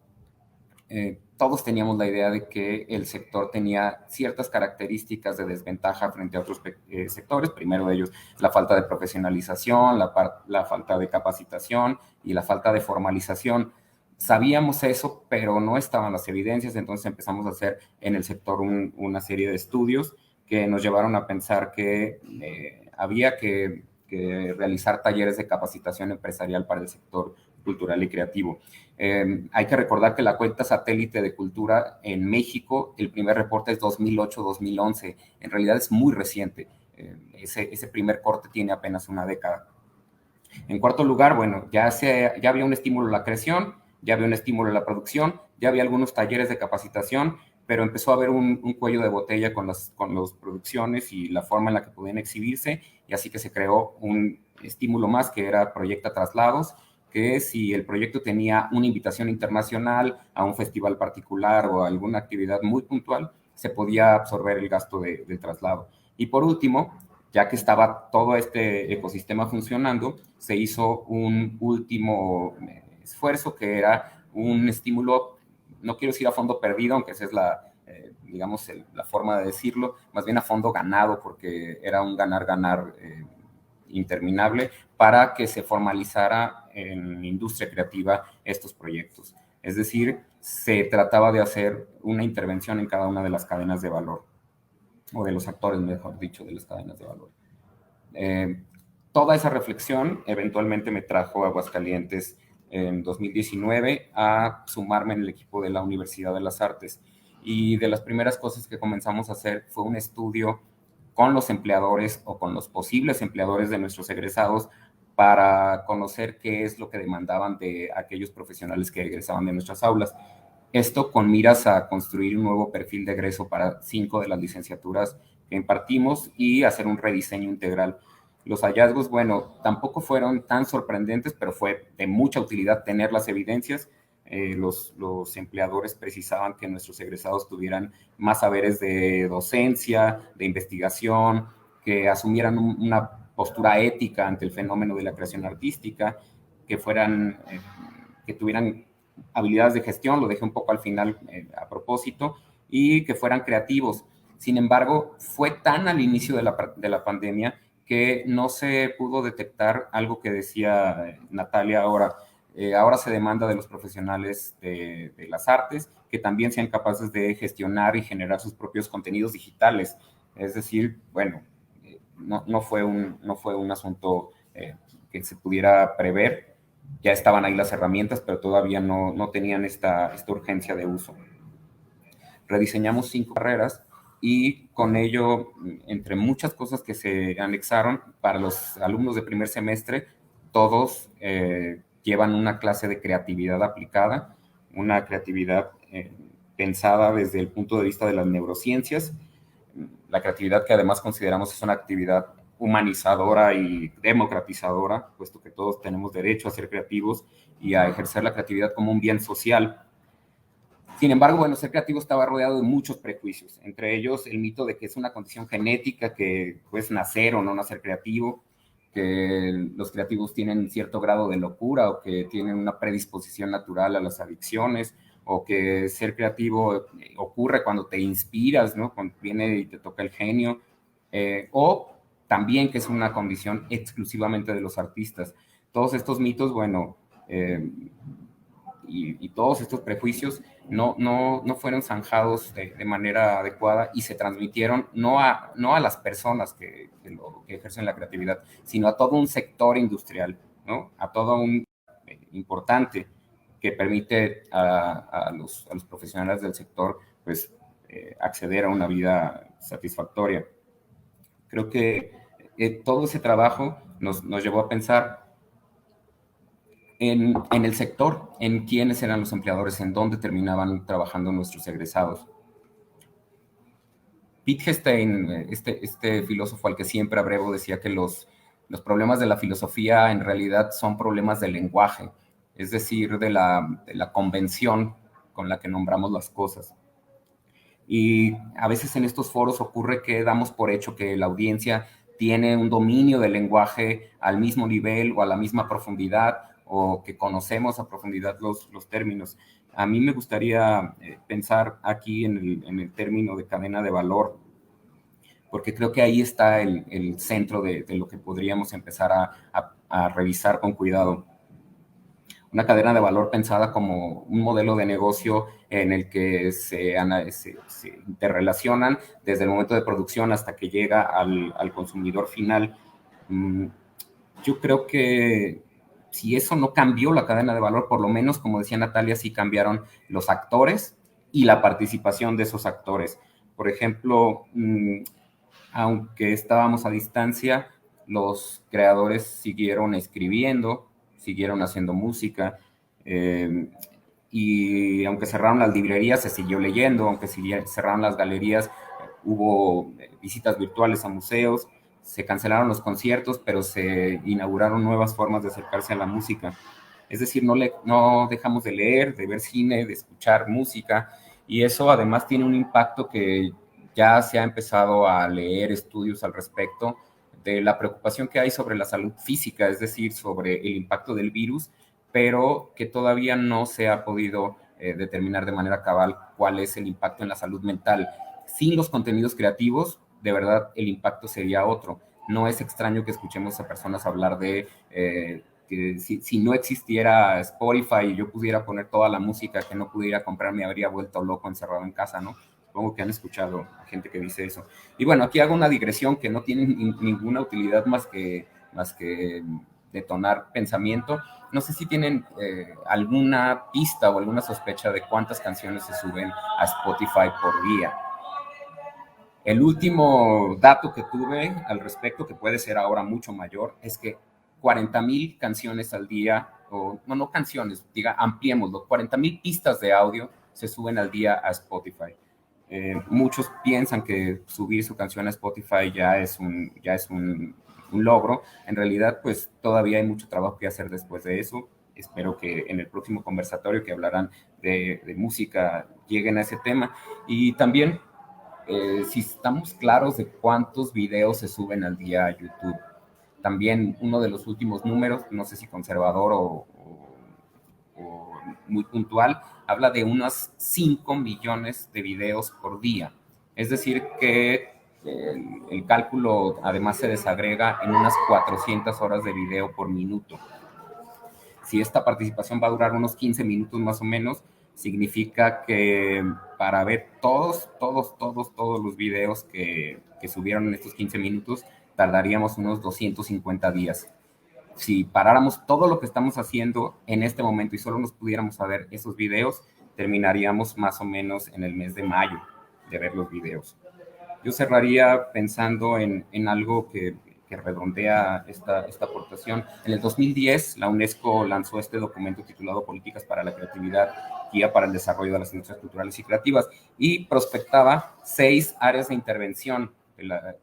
todos teníamos la idea de que el sector tenía ciertas características de desventaja frente a otros sectores. Primero de ellos, la falta de profesionalización, la falta de capacitación y la falta de formalización. Sabíamos eso, pero no estaban las evidencias, entonces empezamos a hacer en el sector una serie de estudios que nos llevaron a pensar que había que realizar talleres de capacitación empresarial para el sector cultural y creativo. Hay que recordar que la cuenta satélite de cultura en México, el primer reporte es 2008-2011, en realidad es muy reciente, ese primer corte tiene apenas una década. En cuarto lugar, bueno, ya había un estímulo a la creación, ya había un estímulo a la producción, ya había algunos talleres de capacitación, pero empezó a haber un cuello de botella con las producciones y la forma en la que podían exhibirse, y así que se creó un estímulo más que era Proyecta Traslados, que si el proyecto tenía una invitación internacional a un festival particular o a alguna actividad muy puntual, se podía absorber el gasto de traslado. Y por último, ya que estaba todo este ecosistema funcionando, se hizo un último esfuerzo que era un estímulo, no quiero decir a fondo perdido, aunque esa es digamos, la forma de decirlo, más bien a fondo ganado, porque era un ganar-ganar interminable para que se formalizara en industria creativa estos proyectos. Es decir, se trataba de hacer una intervención en cada una de las cadenas de valor, o de los actores, mejor dicho, de las cadenas de valor. Toda esa reflexión eventualmente me trajo a Aguascalientes en 2019 a sumarme en el equipo de la Universidad de las Artes. Y de las primeras cosas que comenzamos a hacer fue un estudio con los empleadores o con los posibles empleadores de nuestros egresados para conocer qué es lo que demandaban de aquellos profesionales que egresaban de nuestras aulas. Esto con miras a construir un nuevo perfil de egreso para 5 de las licenciaturas que impartimos y hacer un rediseño integral. Los hallazgos, bueno, tampoco fueron tan sorprendentes, pero fue de mucha utilidad tener las evidencias. Los empleadores precisaban que nuestros egresados tuvieran más saberes de docencia, de investigación, que asumieran una postura ética ante el fenómeno de la creación artística, que tuvieran habilidades de gestión, lo dejé un poco al final a propósito, y que fueran creativos. Sin embargo, fue tan al inicio de la pandemia que no se pudo detectar algo que decía Natalia ahora. Ahora se demanda de los profesionales de las artes que también sean capaces de gestionar y generar sus propios contenidos digitales. Es decir, bueno, no fue un asunto que se pudiera prever. Ya estaban ahí las herramientas, pero todavía no tenían esta urgencia de uso. Rediseñamos 5 carreras y con ello, entre muchas cosas que se anexaron, para los alumnos de primer semestre, todos llevan una clase de creatividad aplicada, una creatividad pensada desde el punto de vista de las neurociencias, la creatividad que además consideramos es una actividad humanizadora y democratizadora, puesto que todos tenemos derecho a ser creativos y a ejercer la creatividad como un bien social. Sin embargo, bueno, ser creativo estaba rodeado de muchos prejuicios, entre ellos el mito de que es una condición genética, que puedes nacer o no nacer creativo, que los creativos tienen cierto grado de locura o que tienen una predisposición natural a las adicciones, o que ser creativo ocurre cuando te inspiras, ¿no? Cuando viene y te toca el genio, o también que es una condición exclusivamente de los artistas. Todos estos mitos, bueno, y todos estos prejuicios no fueron zanjados de manera adecuada y se transmitieron no a las personas que ejercen la creatividad, sino a todo un sector industrial, ¿no? A todo un importante que permite a los profesionales del sector pues, acceder a una vida satisfactoria. Creo que todo ese trabajo nos llevó a pensar en el sector, en quiénes eran los empleadores, en dónde terminaban trabajando nuestros egresados. Wittgenstein, este filósofo al que siempre abrevo, decía que los problemas de la filosofía en realidad son problemas del lenguaje, es decir, de la convención con la que nombramos las cosas. Y a veces en estos foros ocurre que damos por hecho que la audiencia tiene un dominio del lenguaje al mismo nivel o a la misma profundidad, o que conocemos a profundidad los términos. A mí me gustaría pensar aquí en el término de cadena de valor, porque creo que ahí está el centro de lo que podríamos empezar a revisar con cuidado. Una cadena de valor pensada como un modelo de negocio en el que se interrelacionan desde el momento de producción hasta que llega al consumidor final. Yo creo que si eso no cambió la cadena de valor, por lo menos, como decía Natalia, sí cambiaron los actores y la participación de esos actores. Por ejemplo, aunque estábamos a distancia, los creadores siguieron escribiendo, siguieron haciendo música, y aunque cerraron las librerías, se siguió leyendo, aunque cerraron las galerías, hubo visitas virtuales a museos, se cancelaron los conciertos, pero se inauguraron nuevas formas de acercarse a la música. Es decir, no dejamos de leer, de ver cine, de escuchar música, y eso además tiene un impacto que ya se ha empezado a leer estudios al respecto de la preocupación que hay sobre la salud física, es decir, sobre el impacto del virus, pero que todavía no se ha podido determinar de manera cabal cuál es el impacto en la salud mental. Sin los contenidos creativos, de verdad, el impacto sería otro. No es extraño que escuchemos a personas hablar de que si no existiera Spotify y yo pudiera poner toda la música que no pudiera comprar, me habría vuelto loco encerrado en casa, ¿no? Supongo que han escuchado a gente que dice eso. Y bueno, aquí hago una digresión que no tiene ninguna utilidad más que detonar pensamiento. No sé si tienen alguna pista o alguna sospecha de cuántas canciones se suben a Spotify por día. El último dato que tuve al respecto, que puede ser ahora mucho mayor, es que 40,000 canciones al día, o no canciones, ampliémoslo, 40,000 pistas de audio se suben al día a Spotify. Muchos piensan que subir su canción a Spotify ya es un logro. En realidad, pues todavía hay mucho trabajo que hacer después de eso. Espero que en el próximo conversatorio que hablarán de música lleguen a ese tema. Y también, si estamos claros de cuántos videos se suben al día a YouTube. También uno de los últimos números, no sé si conservador o muy puntual, habla de unos 5 millones de videos por día. Es decir, que el cálculo además se desagrega en unas 400 horas de video por minuto. Si esta participación va a durar unos 15 minutos más o menos, significa que para ver todos los videos que subieron en estos 15 minutos, tardaríamos unos 250 días. Si paráramos todo lo que estamos haciendo en este momento y solo nos pudiéramos ver esos videos, terminaríamos más o menos en el mes de mayo de ver los videos. Yo cerraría pensando en algo que redondea esta aportación. En el 2010, la UNESCO lanzó este documento titulado Políticas para la Creatividad, Guía para el Desarrollo de las Industrias Culturales y Creativas, y prospectaba 6 áreas de intervención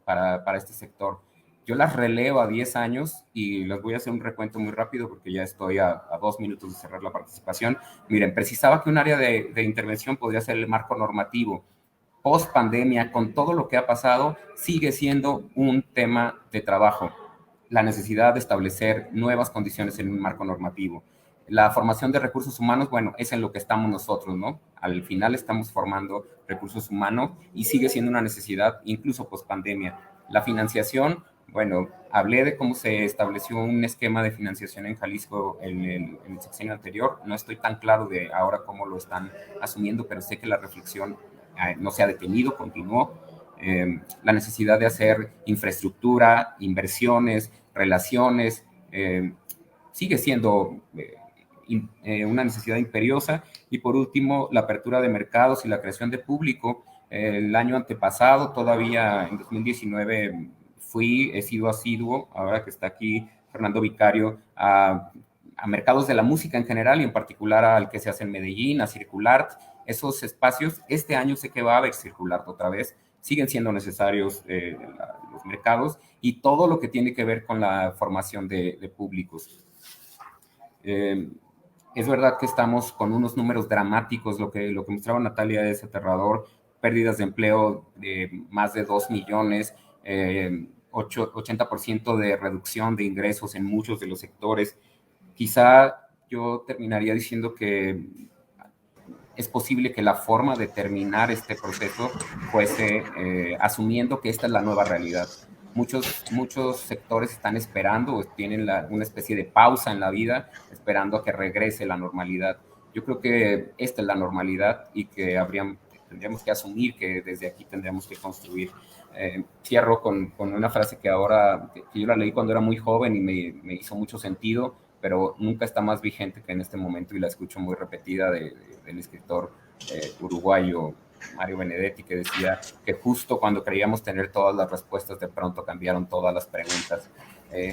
para este sector. Yo las releo a 10 años y les voy a hacer un recuento muy rápido porque ya estoy a 2 minutos de cerrar la participación. Miren, precisaba que un área de intervención podría ser el marco normativo. Post pandemia, con todo lo que ha pasado, sigue siendo un tema de trabajo. La necesidad de establecer nuevas condiciones en un marco normativo. La formación de recursos humanos, bueno, es en lo que estamos nosotros, ¿no? Al final estamos formando recursos humanos y sigue siendo una necesidad, incluso post pandemia. La financiación, bueno, hablé de cómo se estableció un esquema de financiación en Jalisco en el sexenio anterior. No estoy tan claro de ahora cómo lo están asumiendo, pero sé que la reflexión no se ha detenido, continuó. La necesidad de hacer infraestructura, inversiones, relaciones, sigue siendo una necesidad imperiosa. Y por último, la apertura de mercados y la creación de público. El año antepasado, todavía en 2019, he sido asiduo, ahora que está aquí Fernando Vicario, a mercados de la música en general y en particular al que se hace en Medellín, a Circulart. Esos espacios, este año sé que va a haber Circulart otra vez, siguen siendo necesarios los mercados y todo lo que tiene que ver con la formación de públicos. Es verdad que estamos con unos números dramáticos, lo que mostraba Natalia es aterrador, pérdidas de empleo de más de 2 millones, 80% de reducción de ingresos en muchos de los sectores. Quizá yo terminaría diciendo que es posible que la forma de terminar este proceso fuese asumiendo que esta es la nueva realidad. Muchos sectores están esperando o tienen una especie de pausa en la vida, esperando a que regrese la normalidad. Yo creo que esta es la normalidad y que tendríamos que asumir que desde aquí tendríamos que construir. Cierro con una frase que yo la leí cuando era muy joven y me hizo mucho sentido, pero nunca está más vigente que en este momento y la escucho muy repetida del escritor uruguayo Mario Benedetti, que decía que justo cuando creíamos tener todas las respuestas, de pronto cambiaron todas las preguntas.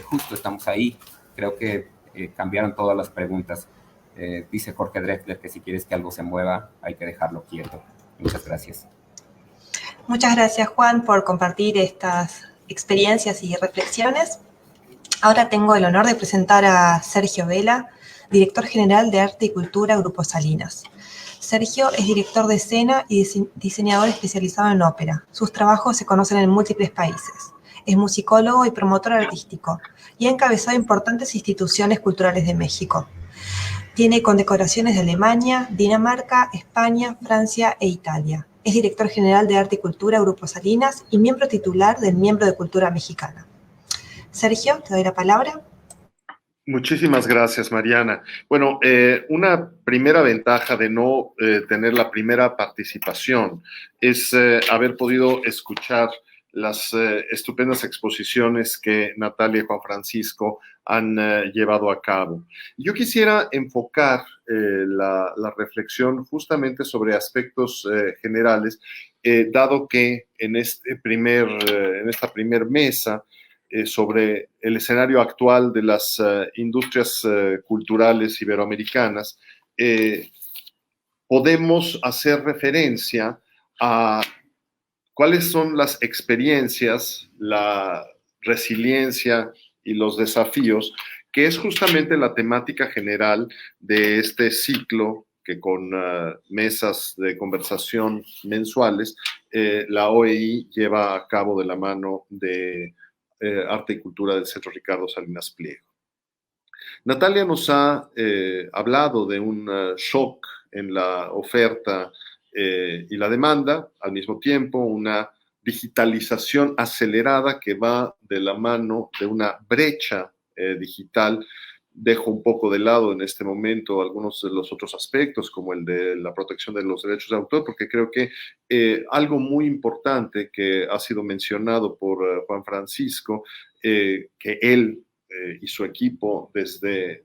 Justo estamos ahí, creo que cambiaron todas las preguntas. Dice Jorge Drexler que si quieres que algo se mueva, hay que dejarlo quieto. Muchas gracias.
Muchas gracias, Juan, por compartir estas experiencias y reflexiones. Ahora tengo el honor de presentar a Sergio Vela, director general de Arte y Cultura, Grupo Salinas. Sergio es director de escena y diseñador especializado en ópera. Sus trabajos se conocen en múltiples países. Es musicólogo y promotor artístico y ha encabezado importantes instituciones culturales de México. Tiene condecoraciones de Alemania, Dinamarca, España, Francia e Italia. Es director general de Arte y Cultura, Grupo Salinas, y miembro titular del Miembro de Cultura Mexicana. Sergio, te doy la palabra.
Muchísimas gracias, Mariana. Bueno, una primera ventaja de no tener la primera participación es haber podido escuchar las estupendas exposiciones que Natalia y Juan Francisco han llevado a cabo. Yo quisiera enfocar la reflexión justamente sobre aspectos generales, dado que en esta primer mesa sobre el escenario actual de las industrias culturales iberoamericanas, podemos hacer referencia a cuáles son las experiencias, la resiliencia y los desafíos, que es justamente la temática general de este ciclo que con mesas de conversación mensuales la OEI lleva a cabo de la mano de Arte y Cultura del Centro Ricardo Salinas Pliego. Natalia nos ha hablado de un shock en la oferta y la demanda, al mismo tiempo una digitalización acelerada que va de la mano de una brecha digital. Dejo un poco de lado en este momento algunos de los otros aspectos, como el de la protección de los derechos de autor, porque creo que algo muy importante que ha sido mencionado por Juan Francisco, que él y su equipo desde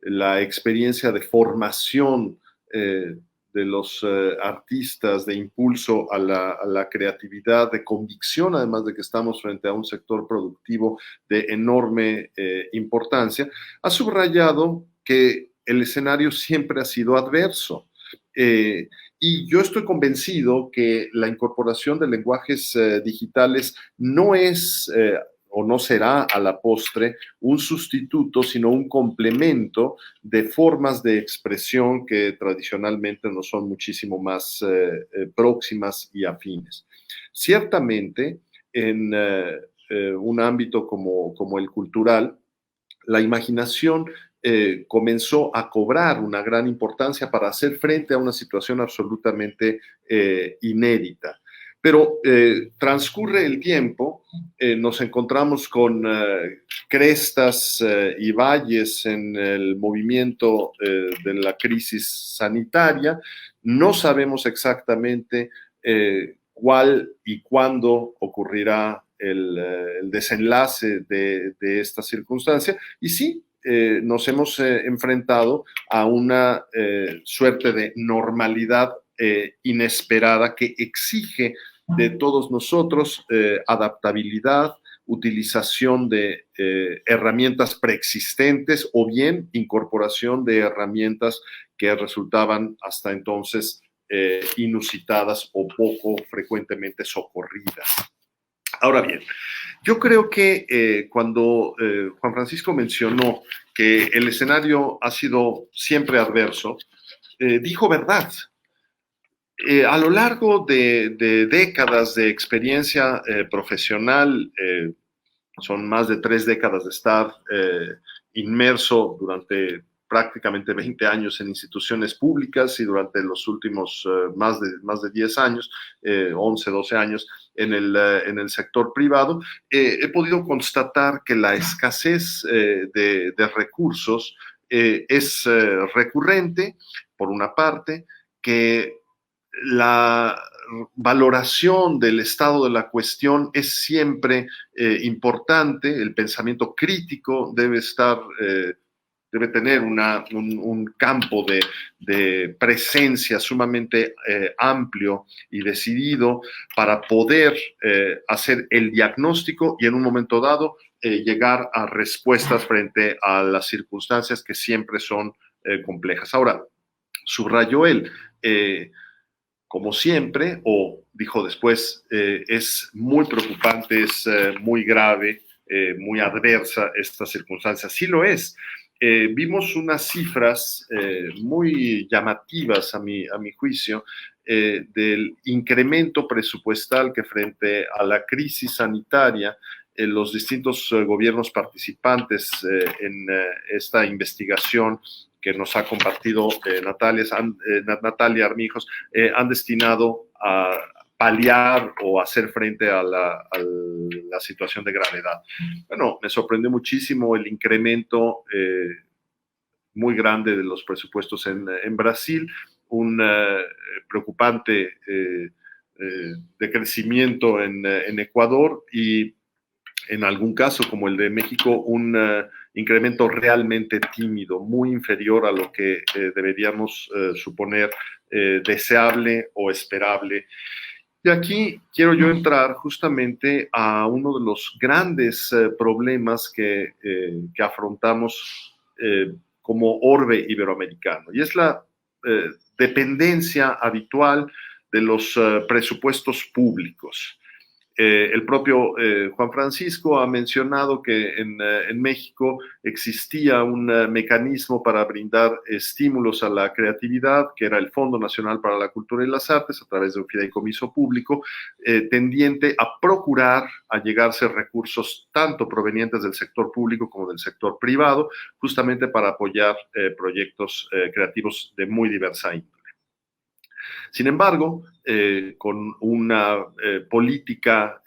la experiencia de formación de los artistas, de impulso a la creatividad, de convicción, además de que estamos frente a un sector productivo de enorme importancia, ha subrayado que el escenario siempre ha sido adverso. Y yo estoy convencido que la incorporación de lenguajes digitales no es o no será a la postre un sustituto, sino un complemento de formas de expresión que tradicionalmente nos son muchísimo más próximas y afines. Ciertamente, en un ámbito como el cultural, la imaginación comenzó a cobrar una gran importancia para hacer frente a una situación absolutamente inédita. Pero transcurre el tiempo, nos encontramos con crestas y valles en el movimiento de la crisis sanitaria. No sabemos exactamente cuál y cuándo ocurrirá el desenlace de esta circunstancia. Y sí, nos hemos enfrentado a una suerte de normalidad inesperada que exige de todos nosotros adaptabilidad, utilización de herramientas preexistentes o bien incorporación de herramientas que resultaban hasta entonces inusitadas o poco frecuentemente socorridas. Ahora bien, yo creo que cuando Juan Francisco mencionó que el escenario ha sido siempre adverso, dijo verdad. A lo largo de décadas de experiencia profesional, son más de 3 décadas de estar inmerso durante prácticamente 20 años en instituciones públicas y durante los últimos más de 10 años, 11, 12 años en el sector privado, he podido constatar que la escasez de recursos es recurrente, por una parte, que la valoración del estado de la cuestión es siempre importante, el pensamiento crítico debe tener un campo de presencia sumamente amplio y decidido para poder hacer el diagnóstico y en un momento dado llegar a respuestas frente a las circunstancias que siempre son complejas. Ahora, subrayó él, como siempre, o dijo después, es muy preocupante, es muy grave, muy adversa esta circunstancia. Sí lo es. Vimos unas cifras muy llamativas a mi juicio del incremento presupuestal que frente a la crisis sanitaria los distintos gobiernos participantes en esta investigación que nos ha compartido Natalia Armijos, han destinado a paliar o hacer frente a la situación de gravedad. Bueno, me sorprendió muchísimo el incremento muy grande de los presupuestos en Brasil, un preocupante de crecimiento en Ecuador y en algún caso, como el de México, un incremento realmente tímido, muy inferior a lo que deberíamos suponer deseable o esperable. Y aquí quiero yo entrar justamente a uno de los grandes problemas que afrontamos como orbe iberoamericano, y es la dependencia habitual de los presupuestos públicos. El propio Juan Francisco ha mencionado que en México existía un mecanismo para brindar estímulos a la creatividad, que era el Fondo Nacional para la Cultura y las Artes, a través de un fideicomiso público, tendiente a procurar allegarse recursos tanto provenientes del sector público como del sector privado, justamente para apoyar proyectos creativos de muy diversa índole. Sin embargo, con una política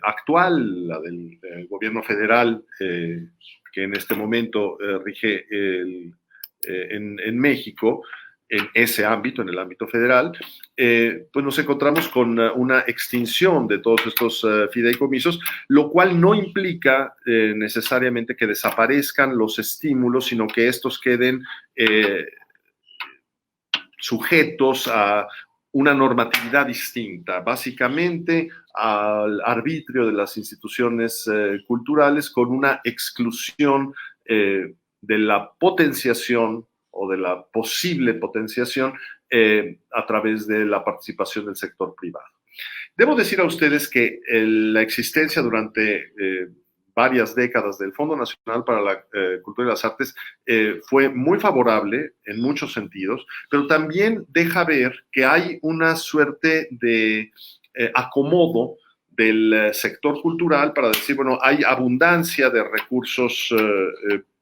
actual, la del gobierno federal, que en este momento rige en México, en ese ámbito, en el ámbito federal, pues nos encontramos con una extinción de todos estos fideicomisos, lo cual no implica necesariamente que desaparezcan los estímulos, sino que estos queden sujetos a una normatividad distinta, básicamente al arbitrio de las instituciones culturales, con una exclusión de la potenciación o de la posible potenciación a través de la participación del sector privado. Debo decir a ustedes que la existencia durante varias décadas del Fondo Nacional para la Cultura y las Artes fue muy favorable en muchos sentidos, pero también deja ver que hay una suerte de acomodo del sector cultural para decir, bueno, hay abundancia de recursos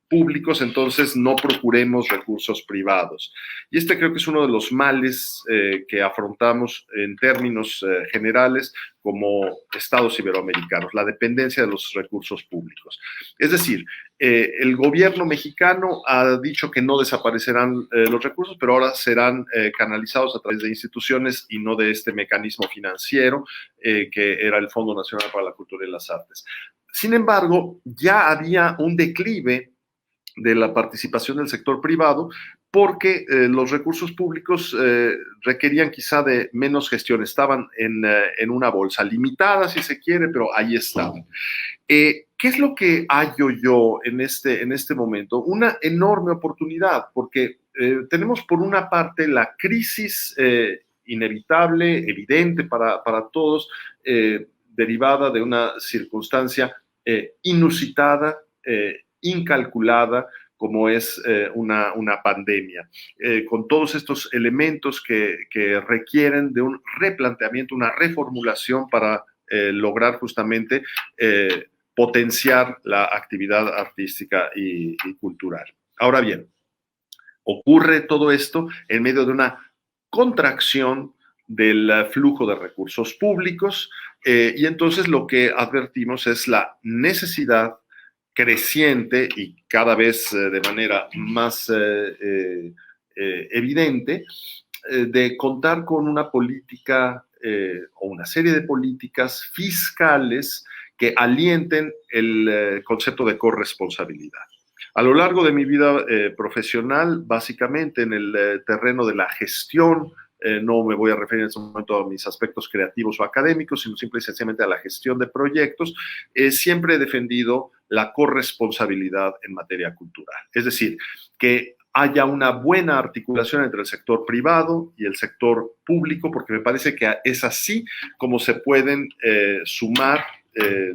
públicos, entonces no procuremos recursos privados. Y este creo que es uno de los males que afrontamos en términos generales como estados iberoamericanos, la dependencia de los recursos públicos. Es decir, el gobierno mexicano ha dicho que no desaparecerán los recursos, pero ahora serán canalizados a través de instituciones y no de este mecanismo financiero que era el Fondo Nacional para la Cultura y las Artes. Sin embargo, ya había un declive de la participación del sector privado, porque los recursos públicos requerían quizá de menos gestión, estaban en una bolsa, limitada si se quiere, pero ahí estaban. ¿Qué es lo que hallo yo en este momento? Una enorme oportunidad, porque tenemos por una parte la crisis inevitable, evidente para todos, derivada de una circunstancia inusitada, incalculada, como es una pandemia, con todos estos elementos que requieren de un replanteamiento, una reformulación para lograr justamente potenciar la actividad artística y cultural. Ahora bien, ocurre todo esto en medio de una contracción del flujo de recursos públicos y entonces lo que advertimos es la necesidad creciente y cada vez de manera más evidente de contar con una política o una serie de políticas fiscales que alienten el concepto de corresponsabilidad. A lo largo de mi vida profesional, básicamente en el terreno de la gestión, no me voy a referir en este momento a mis aspectos creativos o académicos, sino simple y sencillamente a la gestión de proyectos, siempre he defendido la corresponsabilidad en materia cultural. Es decir, que haya una buena articulación entre el sector privado y el sector público, porque me parece que es así como se pueden sumar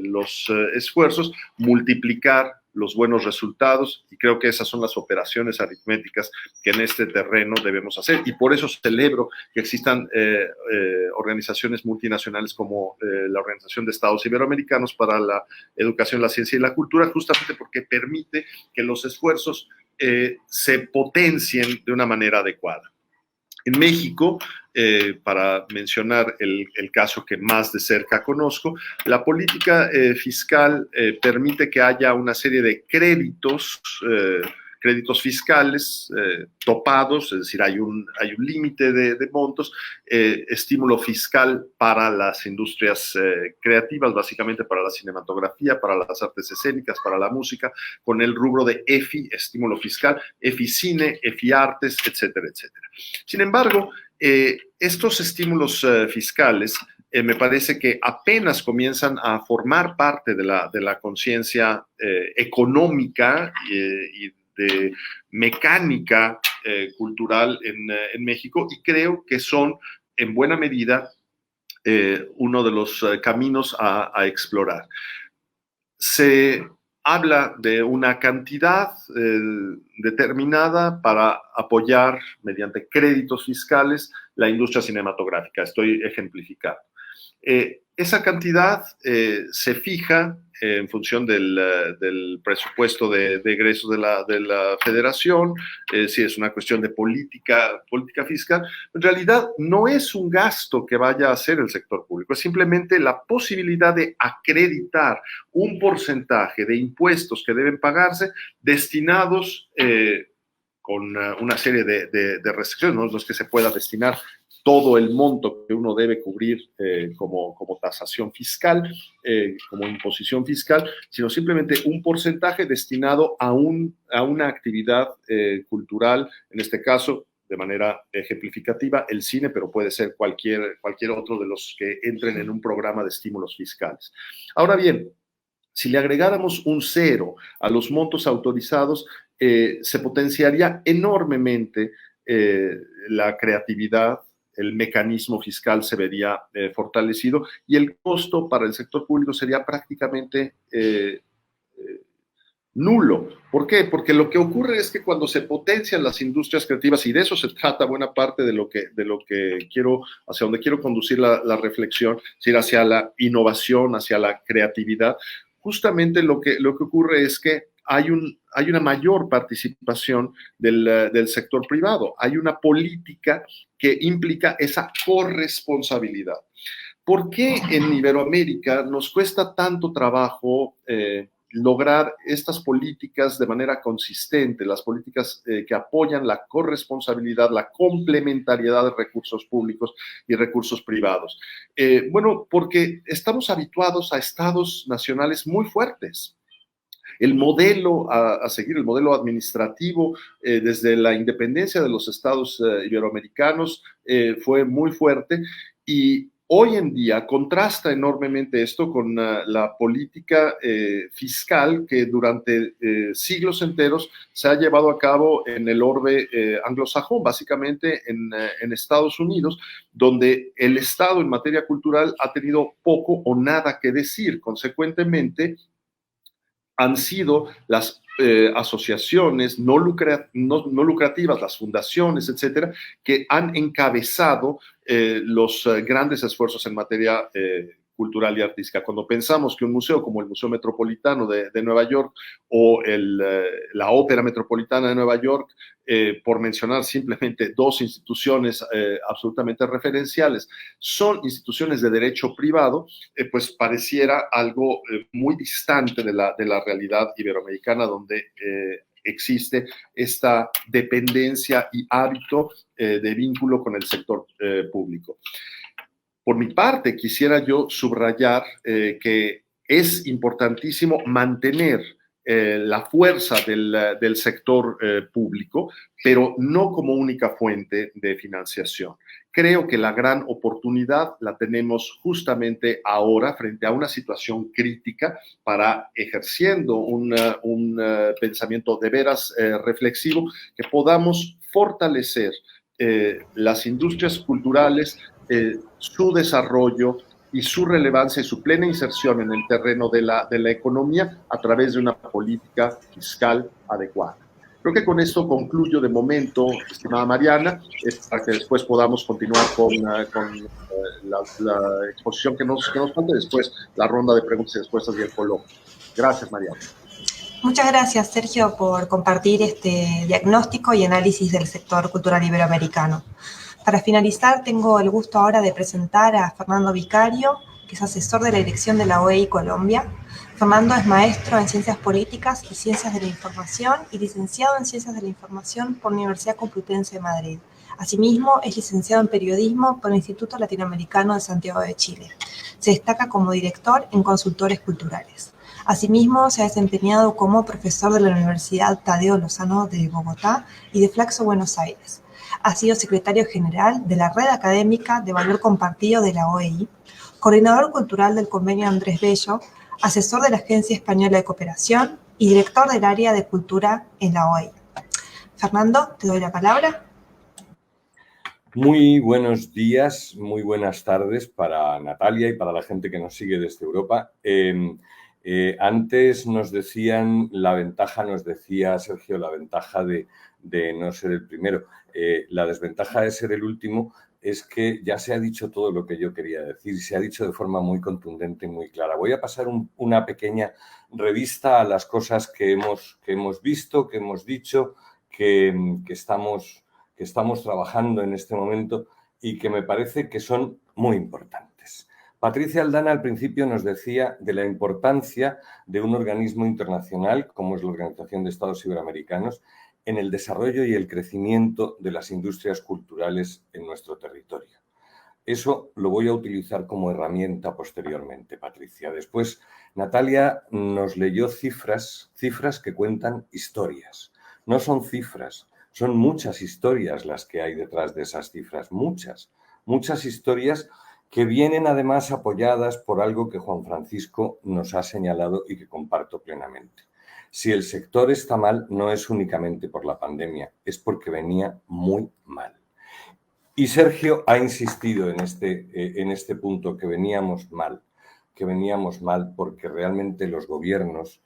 los esfuerzos, multiplicar los buenos resultados, y creo que esas son las operaciones aritméticas que en este terreno debemos hacer, y por eso celebro que existan organizaciones multinacionales como la Organización de Estados Iberoamericanos para la Educación, la Ciencia y la Cultura, justamente porque permite que los esfuerzos se potencien de una manera adecuada. En México, para mencionar el caso que más de cerca conozco, la política fiscal permite que haya una serie de créditos créditos fiscales topados, es decir, hay un límite de montos, estímulo fiscal para las industrias creativas, básicamente para la cinematografía, para las artes escénicas, para la música, con el rubro de EFI, estímulo fiscal, EFI Cine, EFI Artes, etcétera, etcétera. Sin embargo, estos estímulos fiscales me parece que apenas comienzan a formar parte de la conciencia económica y de mecánica cultural en México, y creo que son en buena medida uno de los caminos a explorar. Se habla de una cantidad determinada para apoyar mediante créditos fiscales la industria cinematográfica. Estoy ejemplificando. Esa cantidad se fija en función del presupuesto de egresos de la federación, si es una cuestión de política fiscal. En realidad no es un gasto que vaya a hacer el sector público, es simplemente la posibilidad de acreditar un porcentaje de impuestos que deben pagarse destinados con una serie de restricciones. No es que se pueda destinar todo el monto que uno debe cubrir como tasación fiscal, como imposición fiscal, sino simplemente un porcentaje destinado a una actividad cultural, en este caso, de manera ejemplificativa, el cine, pero puede ser cualquier otro de los que entren en un programa de estímulos fiscales. Ahora bien, si le agregáramos un cero a los montos autorizados, se potenciaría enormemente la creatividad, el mecanismo fiscal se vería fortalecido y el costo para el sector público sería prácticamente nulo. ¿Por qué? Porque lo que ocurre es que cuando se potencian las industrias creativas, y de eso se trata buena parte de lo que quiero, hacia donde quiero conducir la reflexión, es decir, hacia la innovación, hacia la creatividad, justamente lo que ocurre es que hay una mayor participación del sector privado, hay una política que implica esa corresponsabilidad. ¿Por qué en Iberoamérica nos cuesta tanto trabajo lograr estas políticas de manera consistente, las políticas que apoyan la corresponsabilidad, la complementariedad de recursos públicos y recursos privados? Bueno, porque estamos habituados a estados nacionales muy fuertes. El modelo a seguir, el modelo administrativo desde la independencia de los estados iberoamericanos fue muy fuerte, y hoy en día contrasta enormemente esto con la política fiscal que durante siglos enteros se ha llevado a cabo en el orbe anglosajón, básicamente en Estados Unidos, donde el Estado en materia cultural ha tenido poco o nada que decir. Consecuentemente, han sido las asociaciones no lucrativas, las fundaciones, etcétera, que han encabezado los grandes esfuerzos en materia cultural y artística. Cuando pensamos que un museo como el Museo Metropolitano de Nueva York o la Ópera Metropolitana de Nueva York, por mencionar simplemente dos instituciones absolutamente referenciales, son instituciones de derecho privado, pues pareciera algo muy distante de la realidad iberoamericana, donde existe esta dependencia y hábito de vínculo con el sector público. Por mi parte, quisiera yo subrayar que es importantísimo mantener la fuerza del sector público, pero no como única fuente de financiación. Creo que la gran oportunidad la tenemos justamente ahora frente a una situación crítica para, ejerciendo un pensamiento de veras reflexivo, que podamos fortalecer las industrias culturales, su desarrollo y su relevancia y su plena inserción en el terreno de la economía a través de una política fiscal adecuada. Creo que con esto concluyo de momento, estimada Mariana, para que después podamos continuar con la exposición que nos falta, después la ronda de preguntas y respuestas y el coloquio. Gracias, Mariana.
Muchas gracias, Sergio, por compartir este diagnóstico y análisis del sector cultural iberoamericano. Para finalizar, tengo el gusto ahora de presentar a Fernando Vicario, que es asesor de la dirección de la OEI Colombia. Fernando es maestro en Ciencias Políticas y Ciencias de la Información y licenciado en Ciencias de la Información por la Universidad Complutense de Madrid. Asimismo, es licenciado en Periodismo por el Instituto Latinoamericano de Santiago de Chile. Se destaca como director en consultores culturales. Asimismo, se ha desempeñado como profesor de la Universidad Tadeo Lozano de Bogotá y de Flaxo, Buenos Aires. Ha sido secretario general de la Red Académica de Valor Compartido de la OEI, coordinador cultural del Convenio Andrés Bello, asesor de la Agencia Española de Cooperación y director del área de cultura en la OEI. Fernando, te doy la palabra.
Muy buenos días, muy buenas tardes para Natalia y para la gente que nos sigue desde Europa. Antes nos decían nos decía Sergio, la ventaja de no ser el primero. La desventaja de ser el último es que ya se ha dicho todo lo que yo quería decir, se ha dicho de forma muy contundente y muy clara. Voy a pasar una pequeña revista a las cosas que hemos visto, que hemos dicho, que estamos trabajando en este momento y que me parece que son muy importantes. Patricia Aldana al principio nos decía de la importancia de un organismo internacional como es la Organización de Estados Iberoamericanos en el desarrollo y el crecimiento de las industrias culturales en nuestro territorio. Eso lo voy a utilizar como herramienta posteriormente, Patricia. Después, Natalia nos leyó cifras que cuentan historias. No son cifras, son muchas historias las que hay detrás de esas cifras, muchas historias que vienen además apoyadas por algo que Juan Francisco nos ha señalado y que comparto plenamente. Si el sector está mal, no es únicamente por la pandemia, es porque venía muy mal. Y Sergio ha insistido en este punto, que veníamos mal porque realmente los gobiernos,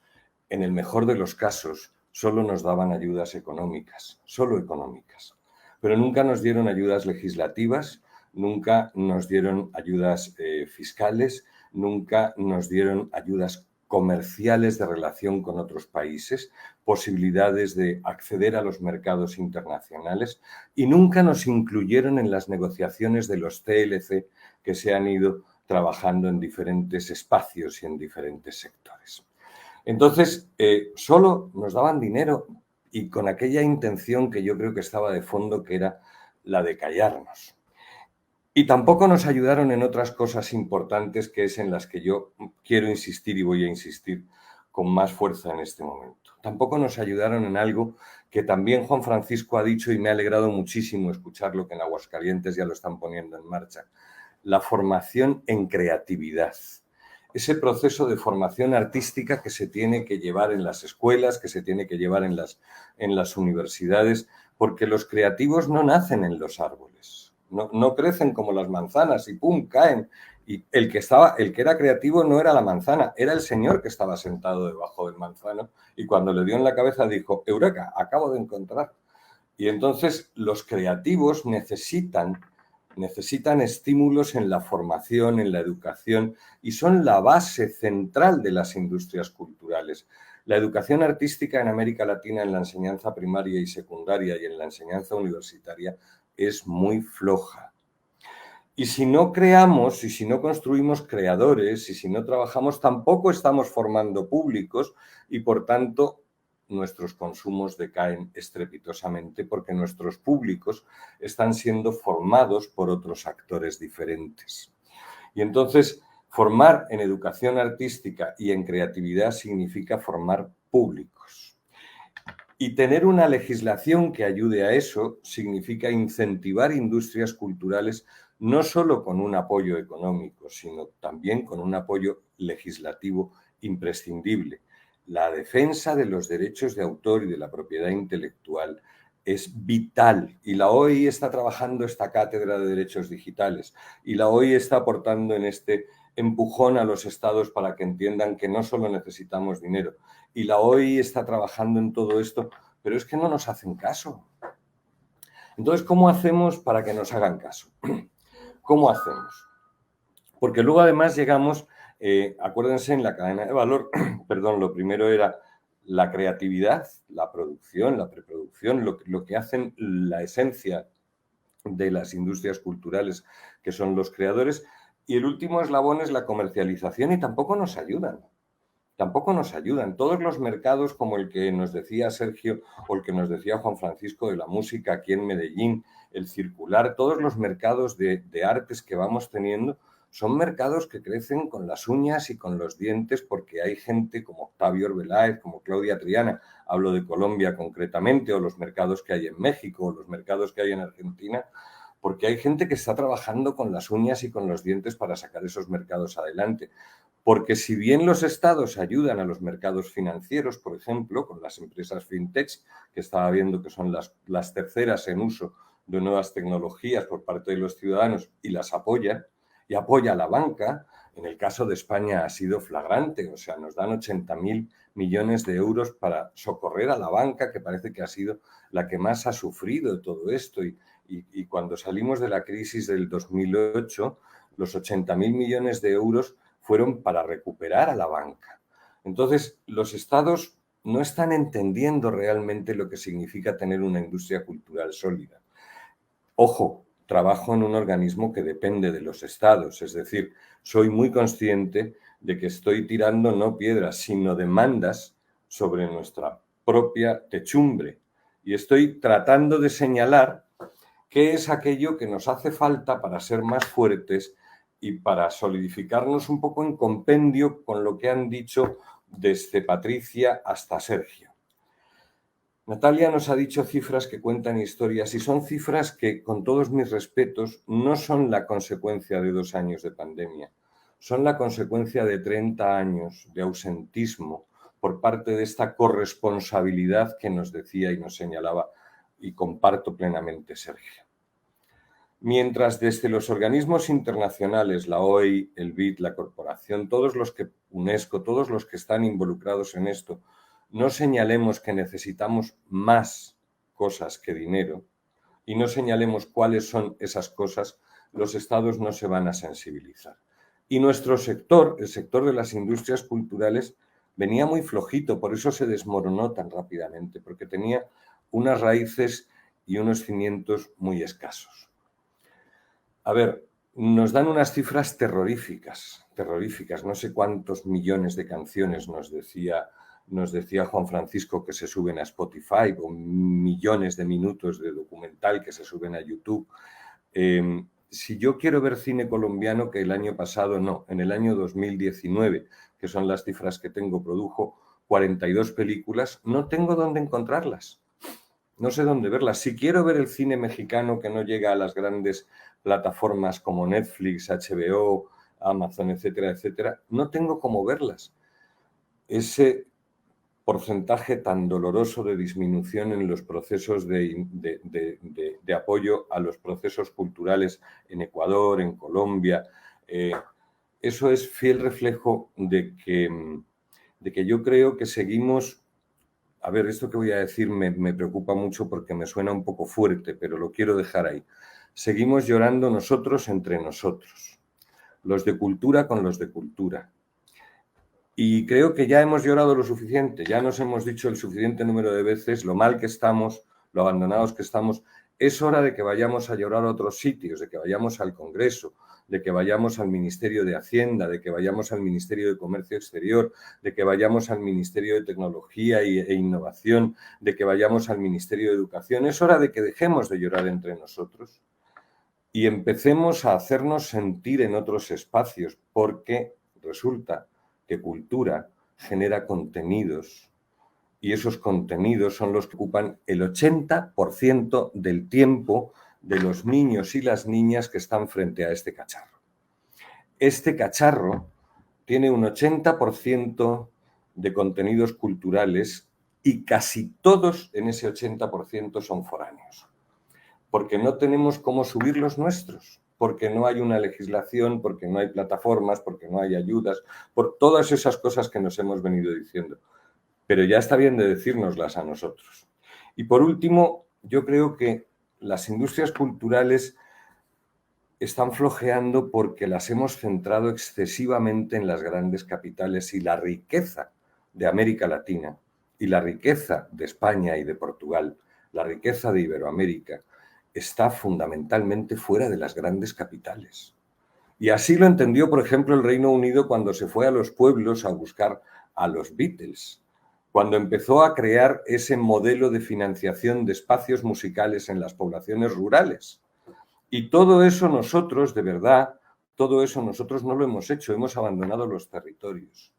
en el mejor de los casos, solo nos daban ayudas económicas, solo económicas, pero nunca nos dieron ayudas legislativas, nunca nos dieron ayudas fiscales, nunca nos dieron ayudas comerciales de relación con otros países, posibilidades de acceder a los mercados internacionales y nunca nos incluyeron en las negociaciones de los TLC que se han ido trabajando en diferentes espacios y en diferentes sectores. Entonces, solo nos daban dinero y con aquella intención que yo creo que estaba de fondo, que era la de callarnos. Y tampoco nos ayudaron en otras cosas importantes, que es en las que yo quiero insistir y voy a insistir con más fuerza en este momento. Tampoco nos ayudaron en algo que también Juan Francisco ha dicho y me ha alegrado muchísimo escucharlo, que en Aguascalientes ya lo están poniendo en marcha. La formación en creatividad. Ese proceso de formación artística que se tiene que llevar en las escuelas, que se tiene que llevar en las universidades, porque los creativos no nacen en los árboles. No crecen como las manzanas y ¡pum!, caen. Y el que era creativo no era la manzana, era el señor que estaba sentado debajo del manzano y cuando le dio en la cabeza dijo, ¡eureka!, acabo de encontrar. Y entonces los creativos necesitan estímulos en la formación, en la educación y son la base central de las industrias culturales. La educación artística en América Latina, en la enseñanza primaria y secundaria y en la enseñanza universitaria, es muy floja. Y si no creamos, y si no construimos creadores, y si no trabajamos, tampoco estamos formando públicos y, por tanto, nuestros consumos decaen estrepitosamente porque nuestros públicos están siendo formados por otros actores diferentes. Y entonces, formar en educación artística y en creatividad significa formar públicos. Y tener una legislación que ayude a eso significa incentivar industrias culturales no solo con un apoyo económico, sino también con un apoyo legislativo imprescindible. La defensa de los derechos de autor y de la propiedad intelectual es vital y la OEI está trabajando esta cátedra de derechos digitales y la OEI está aportando en este empujón a los estados para que entiendan que no solo necesitamos dinero y la OEI está trabajando en todo esto, pero es que no nos hacen caso. Entonces, ¿cómo hacemos para que nos hagan caso? ¿Cómo hacemos? Porque luego además llegamos, acuérdense, en la cadena de valor, perdón, lo primero era la creatividad, la producción, la preproducción, lo que hacen la esencia de las industrias culturales, que son los creadores, y el último eslabón es la comercialización y tampoco nos ayudan. tampoco nos ayudan. Todos los mercados, como el que nos decía Sergio o el que nos decía Juan Francisco de la música aquí en Medellín, el circular, todos los mercados de artes que vamos teniendo, son mercados que crecen con las uñas y con los dientes porque hay gente como Octavio Arbeláez, como Claudia Triana, hablo de Colombia concretamente, o los mercados que hay en México, o los mercados que hay en Argentina, porque hay gente que está trabajando con las uñas y con los dientes para sacar esos mercados adelante. Porque si bien los estados ayudan a los mercados financieros, por ejemplo, con las empresas fintechs, que estaba viendo que son las terceras en uso de nuevas tecnologías por parte de los ciudadanos y las apoya, y apoya a la banca, en el caso de España ha sido flagrante, o sea, nos dan 80.000 millones de euros para socorrer a la banca, que parece que ha sido la que más ha sufrido de todo esto. Y cuando salimos de la crisis del 2008, los 80.000 millones de euros fueron para recuperar a la banca. Entonces, los estados no están entendiendo realmente lo que significa tener una industria cultural sólida. Ojo, trabajo en un organismo que depende de los estados, es decir, soy muy consciente de que estoy tirando no piedras, sino demandas sobre nuestra propia techumbre. Y estoy tratando de señalar qué es aquello que nos hace falta para ser más fuertes y para solidificarnos un poco en compendio con lo que han dicho desde Patricia hasta Sergio. Natalia nos ha dicho cifras que cuentan historias y son cifras que, con todos mis respetos, no son la consecuencia de 2 años de pandemia, son la consecuencia de 30 años de ausentismo por parte de esta corresponsabilidad que nos decía y nos señalaba y comparto plenamente Sergio. Mientras desde los organismos internacionales, la OEI, el BID, la corporación, todos los que, UNESCO, todos los que están involucrados en esto, no señalemos que necesitamos más cosas que dinero y no señalemos cuáles son esas cosas, los estados no se van a sensibilizar. Y nuestro sector, el sector de las industrias culturales, venía muy flojito, por eso se desmoronó tan rápidamente, porque tenía unas raíces y unos cimientos muy escasos. A ver, nos dan unas cifras terroríficas, no sé cuántos millones de canciones nos decía Juan Francisco que se suben a Spotify, o millones de minutos de documental que se suben a YouTube. Si yo quiero ver cine colombiano, que el año pasado no, en el año 2019, que son las cifras que tengo, produjo 42 películas, no tengo dónde encontrarlas. No sé dónde verlas. Si quiero ver el cine mexicano que no llega a las grandes plataformas como Netflix, HBO, Amazon, etcétera, etcétera, no tengo cómo verlas. Ese porcentaje tan doloroso de disminución en los procesos de apoyo a los procesos culturales en Ecuador, en Colombia, eso es fiel reflejo de que yo creo que seguimos. A ver, esto que voy a decir me preocupa mucho porque me suena un poco fuerte, pero lo quiero dejar ahí. Seguimos llorando nosotros entre nosotros, los de cultura con los de cultura. Y creo que ya hemos llorado lo suficiente, ya nos hemos dicho el suficiente número de veces lo mal que estamos, lo abandonados que estamos. Es hora de que vayamos a llorar a otros sitios, de que vayamos al Congreso, de que vayamos al Ministerio de Hacienda, de que vayamos al Ministerio de Comercio Exterior, de que vayamos al Ministerio de Tecnología e Innovación, de que vayamos al Ministerio de Educación. Es hora de que dejemos de llorar entre nosotros y empecemos a hacernos sentir en otros espacios, porque resulta que cultura genera contenidos y esos contenidos son los que ocupan el 80% del tiempo de los niños y las niñas que están frente a este cacharro. Este cacharro tiene un 80% de contenidos culturales y casi todos en ese 80% son foráneos, porque no tenemos cómo subir los nuestros, porque no hay una legislación, porque no hay plataformas, porque no hay ayudas, por todas esas cosas que nos hemos venido diciendo. Pero ya está bien de decírnoslas a nosotros. Y por último, yo creo que las industrias culturales están flojeando porque las hemos centrado excesivamente en las grandes capitales y la riqueza de América Latina y la riqueza de España y de Portugal, la riqueza de Iberoamérica, está fundamentalmente fuera de las grandes capitales. Y así lo entendió, por ejemplo, el Reino Unido cuando se fue a los pueblos a buscar a los Beatles, cuando empezó a crear ese modelo de financiación de espacios musicales en las poblaciones rurales. Y todo eso nosotros, de verdad, todo eso nosotros no lo hemos hecho, hemos abandonado los territorios.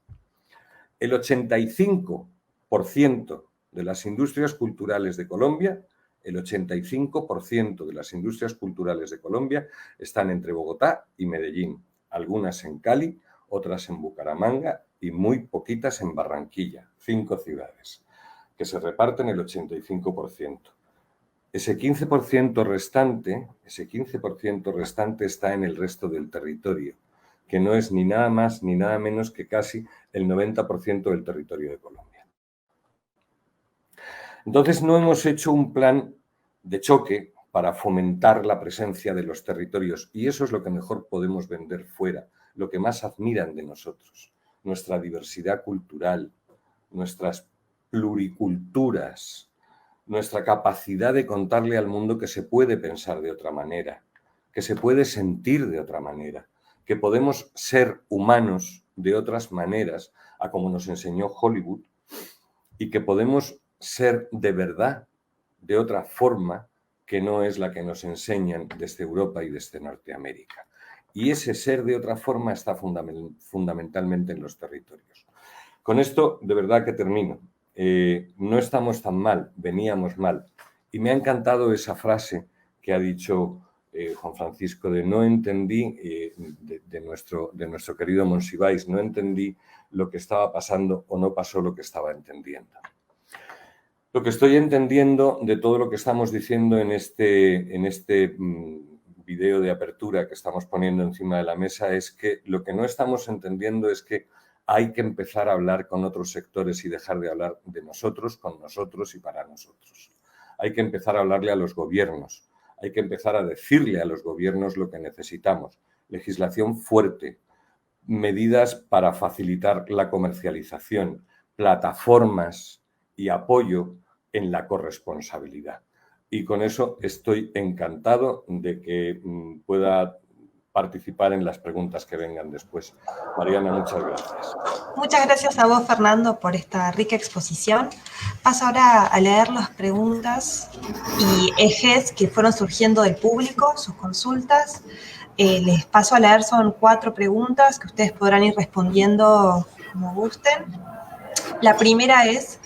El 85% de las industrias culturales de Colombia, el 85% de las industrias culturales de Colombia están entre Bogotá y Medellín, algunas en Cali, otras en Bucaramanga y muy poquitas en Barranquilla, 5 ciudades, que se reparten el 85%. Ese 15% restante está en el resto del territorio, que no es ni nada más ni nada menos que casi el 90% del territorio de Colombia. Entonces no hemos hecho un plan de choque para fomentar la presencia de los territorios, y eso es lo que mejor podemos vender fuera, lo que más admiran de nosotros, nuestra diversidad cultural, nuestras pluriculturas, nuestra capacidad de contarle al mundo que se puede pensar de otra manera, que se puede sentir de otra manera, que podemos ser humanos de otras maneras, a como nos enseñó Hollywood, y que podemos ser de verdad de otra forma que no es la que nos enseñan desde Europa y desde Norteamérica. Y ese ser de otra forma está fundamentalmente en los territorios. Con esto, de verdad que termino. No estamos tan mal, veníamos mal. Y me ha encantado esa frase que ha dicho Juan Francisco de no entendí, de nuestro querido Monsiváis, no entendí lo que estaba pasando o no pasó lo que estaba entendiendo. Lo que estoy entendiendo de todo lo que estamos diciendo en este video de apertura que estamos poniendo encima de la mesa es que lo que no estamos entendiendo es que hay que empezar a hablar con otros sectores y dejar de hablar de nosotros, con nosotros y para nosotros. Hay que empezar a hablarle a los gobiernos, hay que empezar a decirle a los gobiernos lo que necesitamos. Legislación fuerte, medidas para facilitar la comercialización, plataformas y apoyo en la corresponsabilidad. Y con eso estoy encantado de que pueda participar en las preguntas que vengan después. Mariana, muchas gracias.
Muchas gracias a vos, Fernando, por esta rica exposición. Paso ahora a leer las preguntas y ejes que fueron surgiendo del público, sus consultas. Les paso a leer, son 4 preguntas que ustedes podrán ir respondiendo como gusten. La primera es: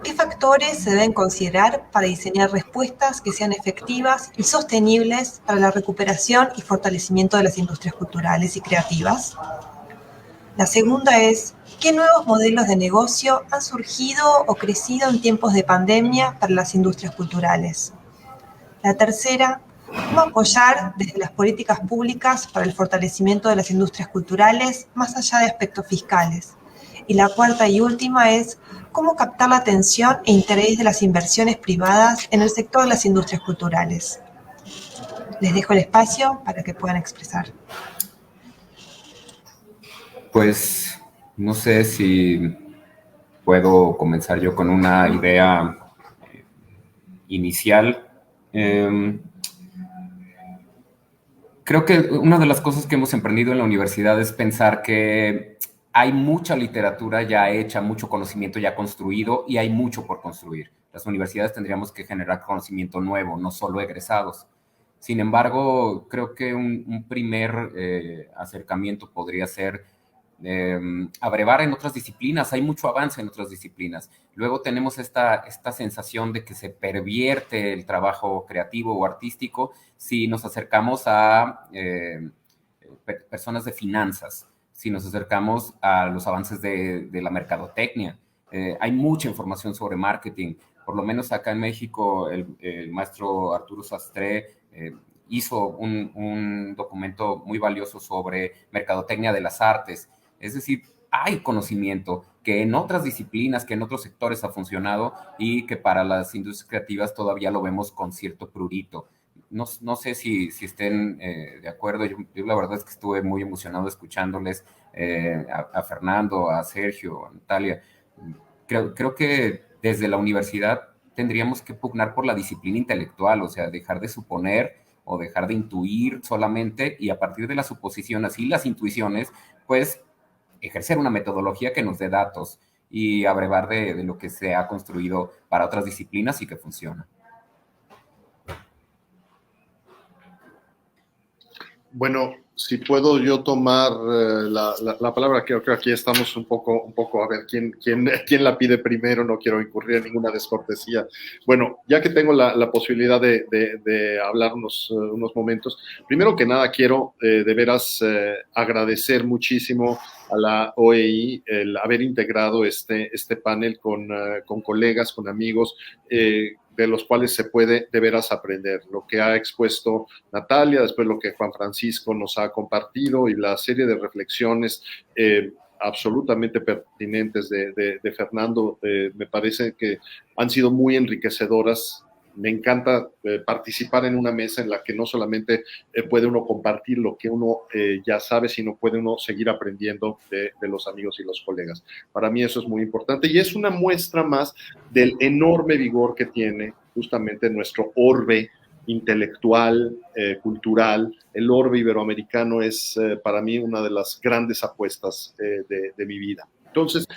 ¿qué factores se deben considerar para diseñar respuestas que sean efectivas y sostenibles para la recuperación y fortalecimiento de las industrias culturales y creativas? La segunda es: ¿qué nuevos modelos de negocio han surgido o crecido en tiempos de pandemia para las industrias culturales? La tercera: ¿cómo apoyar desde las políticas públicas para el fortalecimiento de las industrias culturales más allá de aspectos fiscales? Y la cuarta y última es: ¿cómo captar la atención e interés de las inversiones privadas en el sector de las industrias culturales? Les dejo el espacio para que puedan expresar.
Pues no sé si puedo comenzar yo con una idea inicial. Creo que una de las cosas que hemos emprendido en la universidad es pensar que hay mucha literatura ya hecha, mucho conocimiento ya construido y hay mucho por construir. Las universidades tendríamos que generar conocimiento nuevo, no solo egresados. Sin embargo, creo que un primer acercamiento podría ser abrevar en otras disciplinas. Hay mucho avance en otras disciplinas. Luego tenemos esta sensación de que se pervierte el trabajo creativo o artístico si nos acercamos a personas de finanzas, si nos acercamos a los avances de la mercadotecnia. Hay mucha información sobre marketing. Por lo menos acá en México, el maestro Arturo Sastre hizo un documento muy valioso sobre mercadotecnia de las artes. Es decir, hay conocimiento que en otras disciplinas, que en otros sectores ha funcionado y que para las industrias creativas todavía lo vemos con cierto prurito. No sé si estén de acuerdo. Yo la verdad es que estuve muy emocionado escuchándoles a Fernando, a Sergio, a Natalia. Creo que desde la universidad tendríamos que pugnar por la disciplina intelectual, o sea, dejar de suponer o dejar de intuir solamente y a partir de las suposiciones y las intuiciones, pues ejercer una metodología que nos dé datos y abrevar de lo que se ha construido para otras disciplinas y que funciona.
Bueno, si puedo yo tomar la palabra, creo que aquí estamos un poco a ver quién la pide primero, no quiero incurrir en ninguna descortesía. Bueno, ya que tengo la posibilidad de hablar unos momentos, primero que nada quiero de veras agradecer muchísimo a la OEI el haber integrado este panel con colegas, con amigos, de los cuales se puede de veras aprender. Lo que ha expuesto Natalia, después lo que Juan Francisco nos ha compartido y la serie de reflexiones absolutamente pertinentes de Fernando, me parece que han sido muy enriquecedoras. Me encanta participar en una mesa en la que no solamente puede uno compartir lo que uno ya sabe, sino puede uno seguir aprendiendo de los amigos y los colegas. Para mí eso es muy importante y es una muestra más del enorme vigor que tiene justamente nuestro orbe intelectual, cultural. El orbe iberoamericano es para mí una de las grandes apuestas de mi vida. Entonces,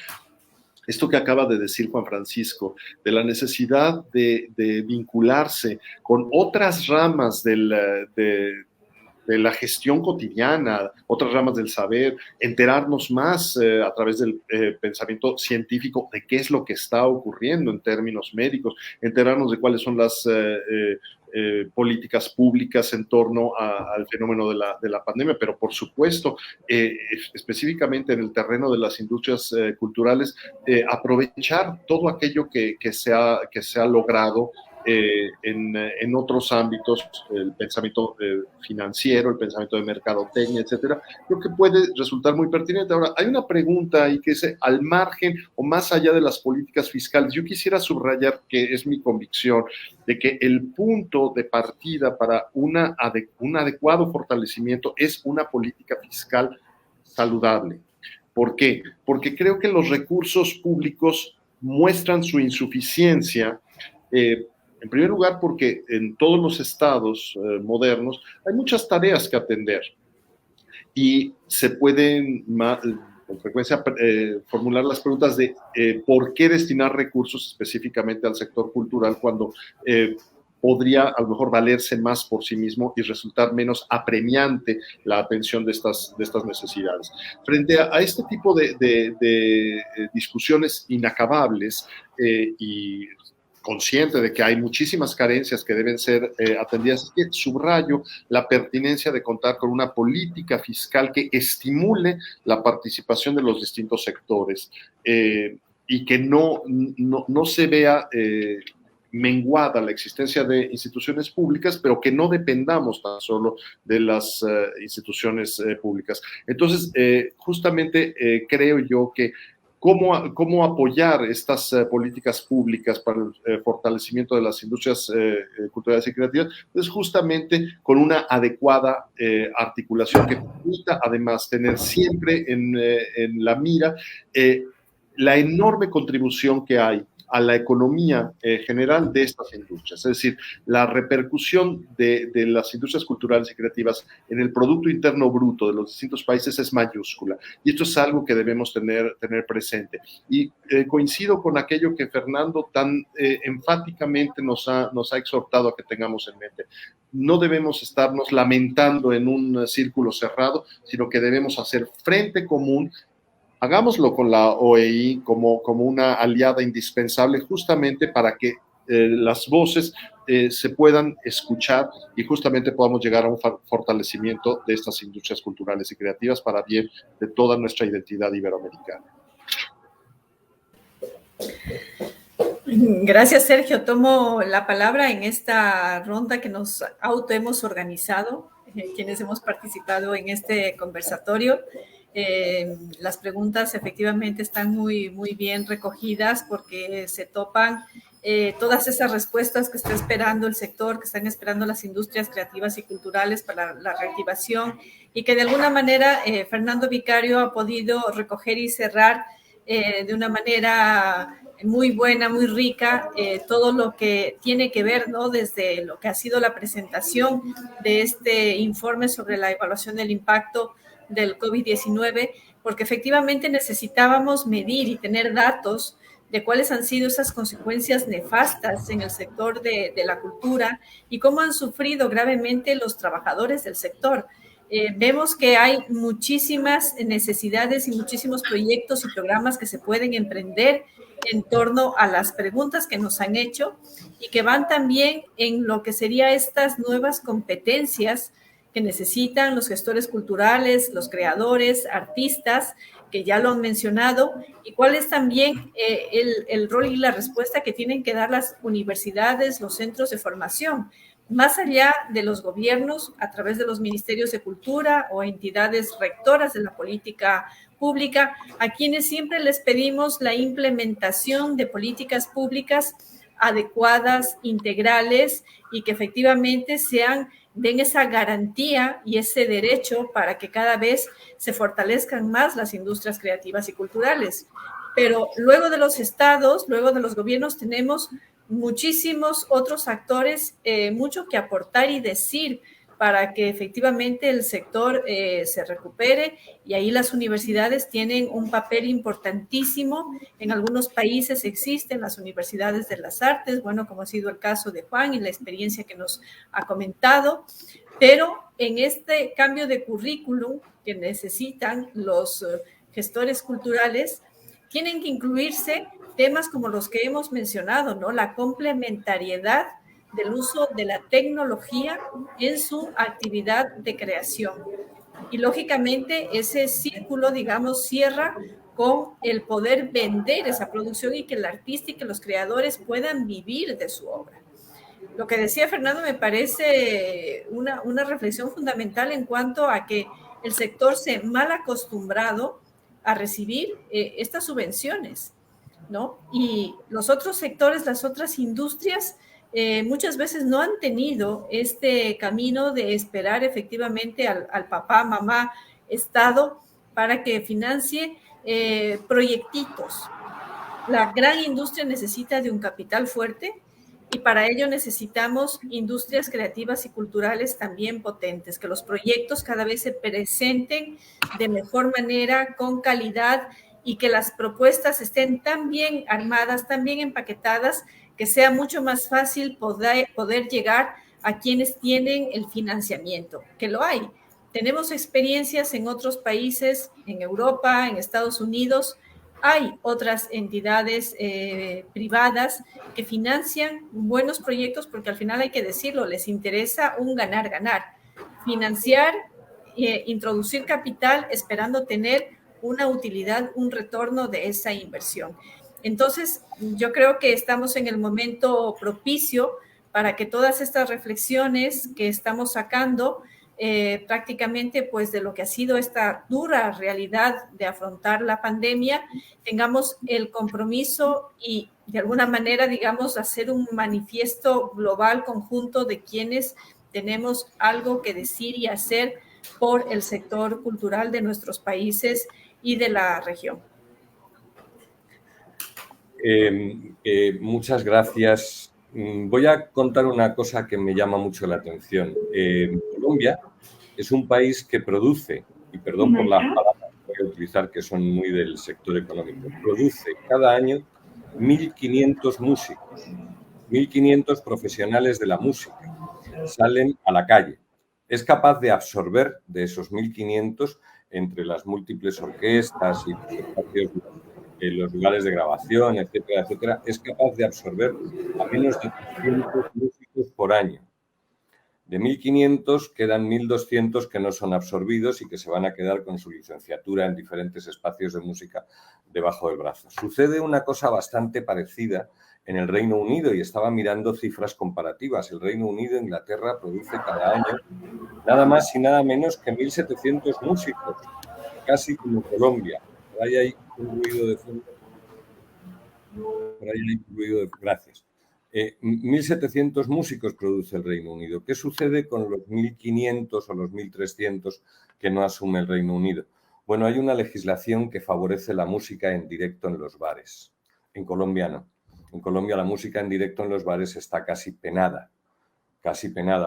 esto que acaba de decir Juan Francisco, de la necesidad de vincularse con otras ramas de la gestión cotidiana, otras ramas del saber, enterarnos más a través del pensamiento científico de qué es lo que está ocurriendo en términos médicos, enterarnos de cuáles son las políticas públicas en torno al fenómeno de la pandemia, pero por supuesto, específicamente en el terreno de las industrias culturales, aprovechar todo aquello que se ha logrado en otros ámbitos, el pensamiento financiero, el pensamiento de mercadotecnia, etcétera, creo que puede resultar muy pertinente. Ahora, hay una pregunta ahí que es al margen o más allá de las políticas fiscales. Yo quisiera subrayar que es mi convicción de que el punto de partida para un adecuado fortalecimiento es una política fiscal saludable. ¿Por qué? Porque creo que los recursos públicos muestran su insuficiencia. En primer lugar, porque en todos los estados modernos hay muchas tareas que atender y se pueden con frecuencia formular las preguntas de por qué destinar recursos específicamente al sector cultural cuando podría a lo mejor valerse más por sí mismo y resultar menos apremiante la atención de estas necesidades. Frente a este tipo de discusiones inacabables y consciente de que hay muchísimas carencias que deben ser atendidas, es que subrayo la pertinencia de contar con una política fiscal que estimule la participación de los distintos sectores y que no se vea menguada la existencia de instituciones públicas, pero que no dependamos tan solo de las instituciones públicas. Entonces, justamente creo yo que ¿Cómo apoyar estas políticas públicas para el fortalecimiento de las industrias culturales y creativas? Pues justamente con una adecuada articulación que permita además tener siempre en la mira la enorme contribución que hay a la economía general de estas industrias. Es decir, la repercusión de las industrias culturales y creativas en el Producto Interno Bruto de los distintos países es mayúscula. Y esto es algo que debemos tener presente. Y coincido con aquello que Fernando tan enfáticamente nos ha exhortado a que tengamos en mente. No debemos estarnos lamentando en un círculo cerrado, sino que debemos hacer frente común. Hagámoslo con la OEI como una aliada indispensable justamente para que las voces se puedan escuchar y justamente podamos llegar a un fortalecimiento de estas industrias culturales y creativas para bien de toda nuestra identidad iberoamericana.
Gracias, Sergio. Tomo la palabra en esta ronda que nos hemos organizado, quienes hemos participado en este conversatorio. Las preguntas efectivamente están muy bien recogidas porque se topan todas esas respuestas que está esperando el sector, que están esperando las industrias creativas y culturales para la reactivación y que de alguna manera Fernando Vicario ha podido recoger y cerrar de una manera muy buena, muy rica, todo lo que tiene que ver, ¿no? Desde lo que ha sido la presentación de este informe sobre la evaluación del impacto del COVID-19,
porque efectivamente necesitábamos medir y tener datos de cuáles han sido esas consecuencias nefastas en el sector de la cultura y cómo han sufrido gravemente los trabajadores del sector. Vemos que hay muchísimas necesidades y muchísimos proyectos y programas que se pueden emprender en torno a las preguntas que nos han hecho y que van también en lo que serían estas nuevas competencias que necesitan los gestores culturales, los creadores, artistas, que ya lo han mencionado, y cuál es también el rol y la respuesta que tienen que dar las universidades, los centros de formación, más allá de los gobiernos, a través de los ministerios de cultura o entidades rectoras de la política pública, a quienes siempre les pedimos la implementación de políticas públicas adecuadas, integrales y que efectivamente den esa garantía y ese derecho para que cada vez se fortalezcan más las industrias creativas y culturales. Pero luego de los estados, luego de los gobiernos, tenemos muchísimos otros actores, mucho que aportar y decir para que efectivamente el sector se recupere, y ahí las universidades tienen un papel importantísimo. En algunos países existen las universidades de las artes, bueno, como ha sido el caso de Juan y la experiencia que nos ha comentado, pero en este cambio de currículum que necesitan los gestores culturales, tienen que incluirse temas como los que hemos mencionado, ¿no? La complementariedad del uso de la tecnología en su actividad de creación. Y lógicamente ese círculo, digamos, cierra con el poder vender esa producción y que el artista y que los creadores puedan vivir de su obra. Lo que decía Fernando me parece una reflexión fundamental en cuanto a que el sector se mal acostumbrado a recibir estas subvenciones, ¿no? Y los otros sectores, las otras industrias, muchas veces no han tenido este camino de esperar efectivamente al papá, mamá, Estado para que financie proyectitos. La gran industria necesita de un capital fuerte y para ello necesitamos industrias creativas y culturales también potentes, que los proyectos cada vez se presenten de mejor manera, con calidad, y que las propuestas estén tan bien armadas, tan bien empaquetadas, que sea mucho más fácil poder llegar a quienes tienen el financiamiento, que lo hay. Tenemos experiencias en otros países, en Europa, en Estados Unidos. Hay otras entidades privadas que financian buenos proyectos porque al final hay que decirlo, les interesa un ganar-ganar. Financiar, introducir capital esperando tener una utilidad, un retorno de esa inversión. Entonces, yo creo que estamos en el momento propicio para que todas estas reflexiones que estamos sacando prácticamente pues de lo que ha sido esta dura realidad de afrontar la pandemia, tengamos el compromiso y de alguna manera, digamos, hacer un manifiesto global conjunto de quienes tenemos algo que decir y hacer por el sector cultural de nuestros países y de la región.
Muchas gracias. Voy a contar una cosa que me llama mucho la atención. Colombia es un país que produce, y perdón por las palabras que voy a utilizar que son muy del sector económico, produce cada año 1.500 músicos, 1.500 profesionales de la música salen a la calle. Es capaz de absorber de esos 1.500 entre las múltiples orquestas y los espacios, los lugares de grabación, etcétera, etcétera, es capaz de absorber a menos de 300 músicos por año. De 1.500 quedan 1.200 que no son absorbidos y que se van a quedar con su licenciatura en diferentes espacios de música debajo del brazo. Sucede una cosa bastante parecida en el Reino Unido y estaba mirando cifras comparativas. El Reino Unido e Inglaterra produce cada año nada más y nada menos que 1.700 músicos, casi como Colombia. Por ahí hay un ruido de fondo. Por ahí hay un ruido de... Gracias. 1.700 músicos produce el Reino Unido. ¿Qué sucede con los 1.500 o los 1.300 que no asume el Reino Unido? Bueno, hay una legislación que favorece la música en directo en los bares. En Colombia no. En Colombia la música en directo en los bares está casi penada,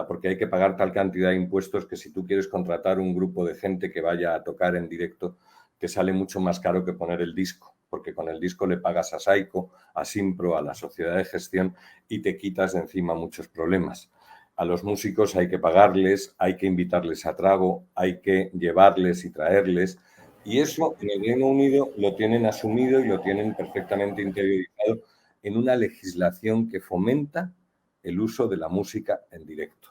porque hay que pagar tal cantidad de impuestos que si tú quieres contratar un grupo de gente que vaya a tocar en directo, que sale mucho más caro que poner el disco, porque con el disco le pagas a Saico, a Simpro, a la sociedad de gestión y te quitas de encima muchos problemas. A los músicos hay que pagarles, hay que invitarles a trago, hay que llevarles y traerles. Y eso en el Reino Unido lo tienen asumido y lo tienen perfectamente interiorizado en una legislación que fomenta el uso de la música en directo.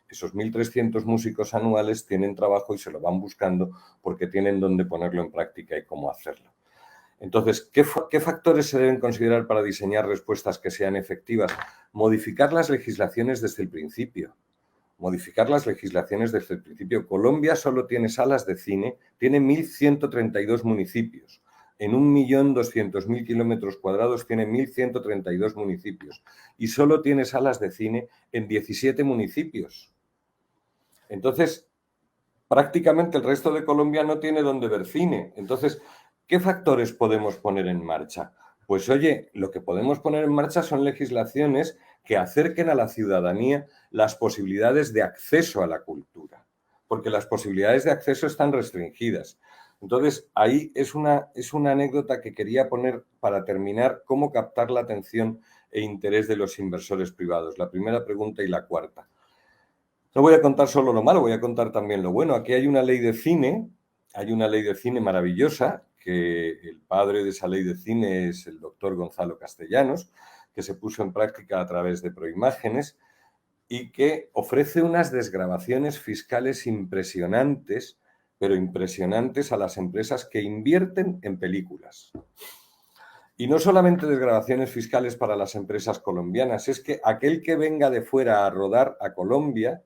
Esos 1.300 músicos anuales tienen trabajo y se lo van buscando porque tienen dónde ponerlo en práctica y cómo hacerlo. Entonces, ¿qué factores se deben considerar para diseñar respuestas que sean efectivas? Modificar las legislaciones desde el principio. Modificar las legislaciones desde el principio. Colombia solo tiene salas de cine, tiene 1.132 municipios. En 1.200.000 kilómetros cuadrados tiene 1.132 municipios. Y solo tiene salas de cine en 17 municipios. Entonces, prácticamente el resto de Colombia no tiene dónde ver cine. Entonces, ¿qué factores podemos poner en marcha? Pues oye, lo que podemos poner en marcha son legislaciones que acerquen a la ciudadanía las posibilidades de acceso a la cultura, porque las posibilidades de acceso están restringidas. Entonces, ahí es una anécdota que quería poner para terminar, cómo captar la atención e interés de los inversores privados. La primera pregunta y la cuarta. No voy a contar solo lo malo, voy a contar también lo bueno. Aquí hay una ley de cine maravillosa, que el padre de esa ley de cine es el doctor Gonzalo Castellanos, que se puso en práctica a través de Proimágenes y que ofrece unas desgravaciones fiscales impresionantes, pero impresionantes a las empresas que invierten en películas. Y no solamente desgravaciones fiscales para las empresas colombianas, es que aquel que venga de fuera a rodar a Colombia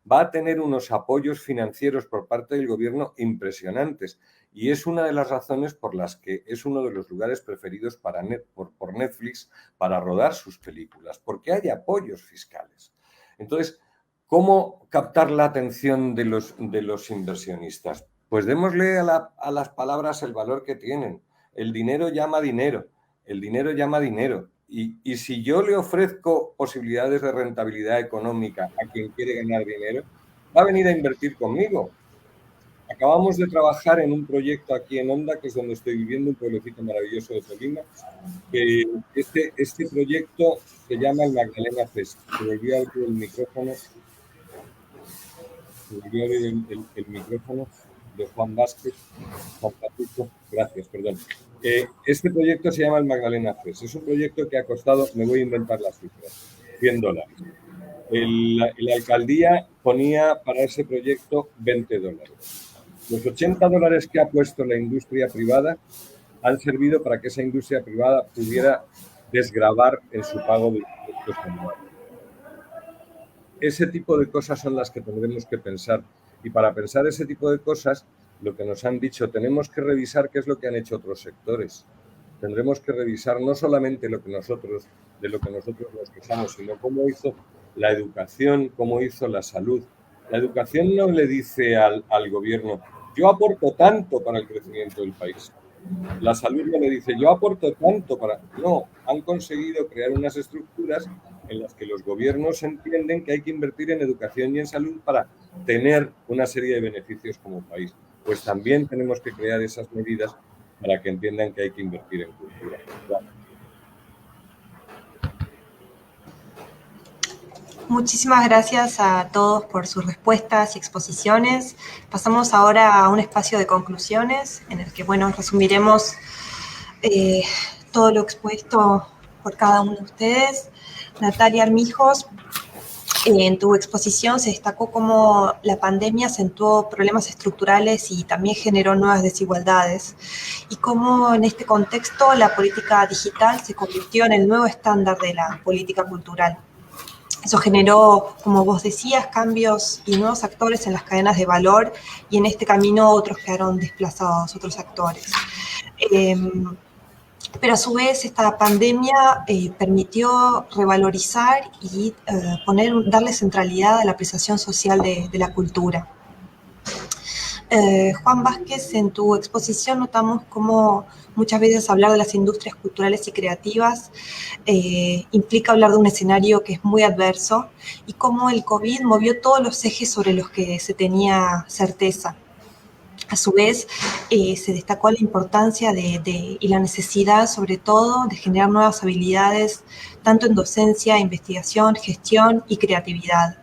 va a tener unos apoyos financieros por parte del gobierno impresionantes. Y es una de las razones por las que es uno de los lugares preferidos por Netflix para rodar sus películas, porque hay apoyos fiscales. Entonces, ¿cómo captar la atención de los inversionistas? Pues démosle a las palabras el valor que tienen. El dinero llama dinero. El dinero llama dinero. Y si yo le ofrezco posibilidades de rentabilidad económica a quien quiere ganar dinero, va a venir a invertir conmigo. Acabamos de trabajar en un proyecto aquí en Honda, que es donde estoy viviendo, un pueblecito maravilloso de Tolima. Este proyecto se llama el Magdalena Fest. Se volvió a abrir el micrófono. El micrófono de Juan Vázquez. Juan Francisco, gracias, perdón. Este proyecto se llama el Magdalena Fest. Es un proyecto que ha costado, me voy a inventar las cifras, $100. La alcaldía ponía para ese proyecto $20. Los $80 que ha puesto la industria privada han servido para que esa industria privada pudiera desgravar en su pago de impuestos anuales. Ese tipo de cosas son las que tendremos que pensar. Y para pensar ese tipo de cosas, lo que nos han dicho, tenemos que revisar qué es lo que han hecho otros sectores. Tendremos que revisar no solamente de lo que nosotros nos quejamos, sino cómo hizo la educación, cómo hizo la salud. La educación no le dice al gobierno, yo aporto tanto para el crecimiento del país. La salud no le dice, yo aporto tanto para... No, han conseguido crear unas estructuras en las que los gobiernos entienden que hay que invertir en educación y en salud para tener una serie de beneficios como país. Pues también tenemos que crear esas medidas para que entiendan que hay que invertir en cultura. Gracias.
Muchísimas gracias a todos por sus respuestas y exposiciones. Pasamos ahora a un espacio de conclusiones en el que, resumiremos todo lo expuesto por cada uno de ustedes. Natalia Armijos, en tu exposición se destacó cómo la pandemia acentuó problemas estructurales y también generó nuevas desigualdades, y cómo en este contexto la política digital se convirtió en el nuevo estándar de la política cultural. Eso generó, como vos decías, cambios y nuevos actores en las cadenas de valor, y en este camino otros quedaron desplazados, otros actores. Pero a su vez esta pandemia permitió revalorizar y darle centralidad a la apreciación social de la cultura. Juan Vázquez, en tu exposición notamos cómo muchas veces hablar de las industrias culturales y creativas implica hablar de un escenario que es muy adverso, y cómo el COVID movió todos los ejes sobre los que se tenía certeza. A su vez, se destacó la importancia y la necesidad, sobre todo, de generar nuevas habilidades, tanto en docencia, investigación, gestión y creatividad.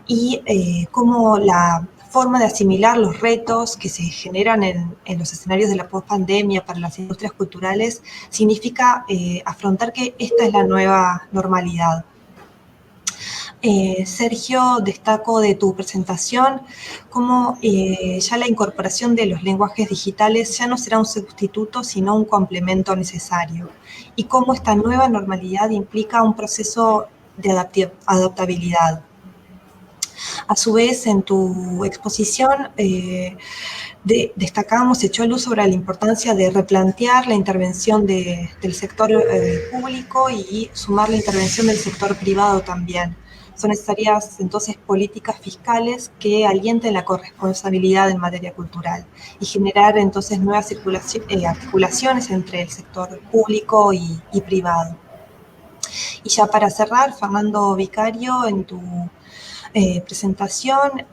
Y cómo la forma de asimilar los retos que se generan en los escenarios de la post-pandemia para las industrias culturales significa afrontar que esta es la nueva normalidad. Sergio, destaco de tu presentación cómo ya la incorporación de los lenguajes digitales ya no será un sustituto, sino un complemento necesario, y cómo esta nueva normalidad implica un proceso de adaptabilidad. A su vez, en tu exposición destacábamos, echó luz sobre la importancia de replantear la intervención del sector público y sumar la intervención del sector privado también. Son necesarias entonces políticas fiscales que alienten la corresponsabilidad en materia cultural y generar entonces nuevas articulaciones entre el sector público y privado. Y ya para cerrar, Fernando Vicario, en tu presentación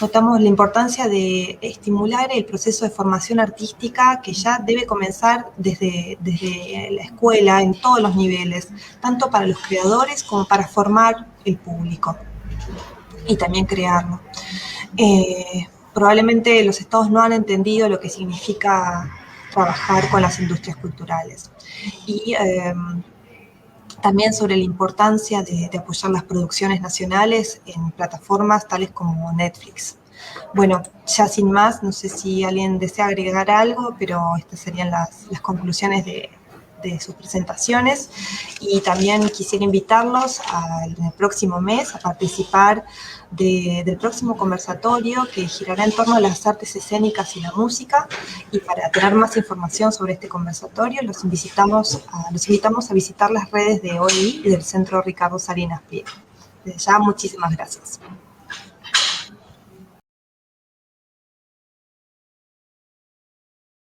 notamos la importancia de estimular el proceso de formación artística que ya debe comenzar desde la escuela en todos los niveles, tanto para los creadores como para formar el público y también crearlo. Probablemente los estados no han entendido lo que significa trabajar con las industrias culturales. Y también sobre la importancia de apoyar las producciones nacionales en plataformas tales como Netflix. Bueno, ya sin más, no sé si alguien desea agregar algo, pero estas serían las conclusiones de sus presentaciones. Y también quisiera invitarlos en el próximo mes a participar del próximo conversatorio que girará en torno a las artes escénicas y la música. Y para tener más información sobre este conversatorio, los invitamos a visitar las redes de OEI y del Centro Ricardo Salinas Pliego. Desde ya, muchísimas gracias.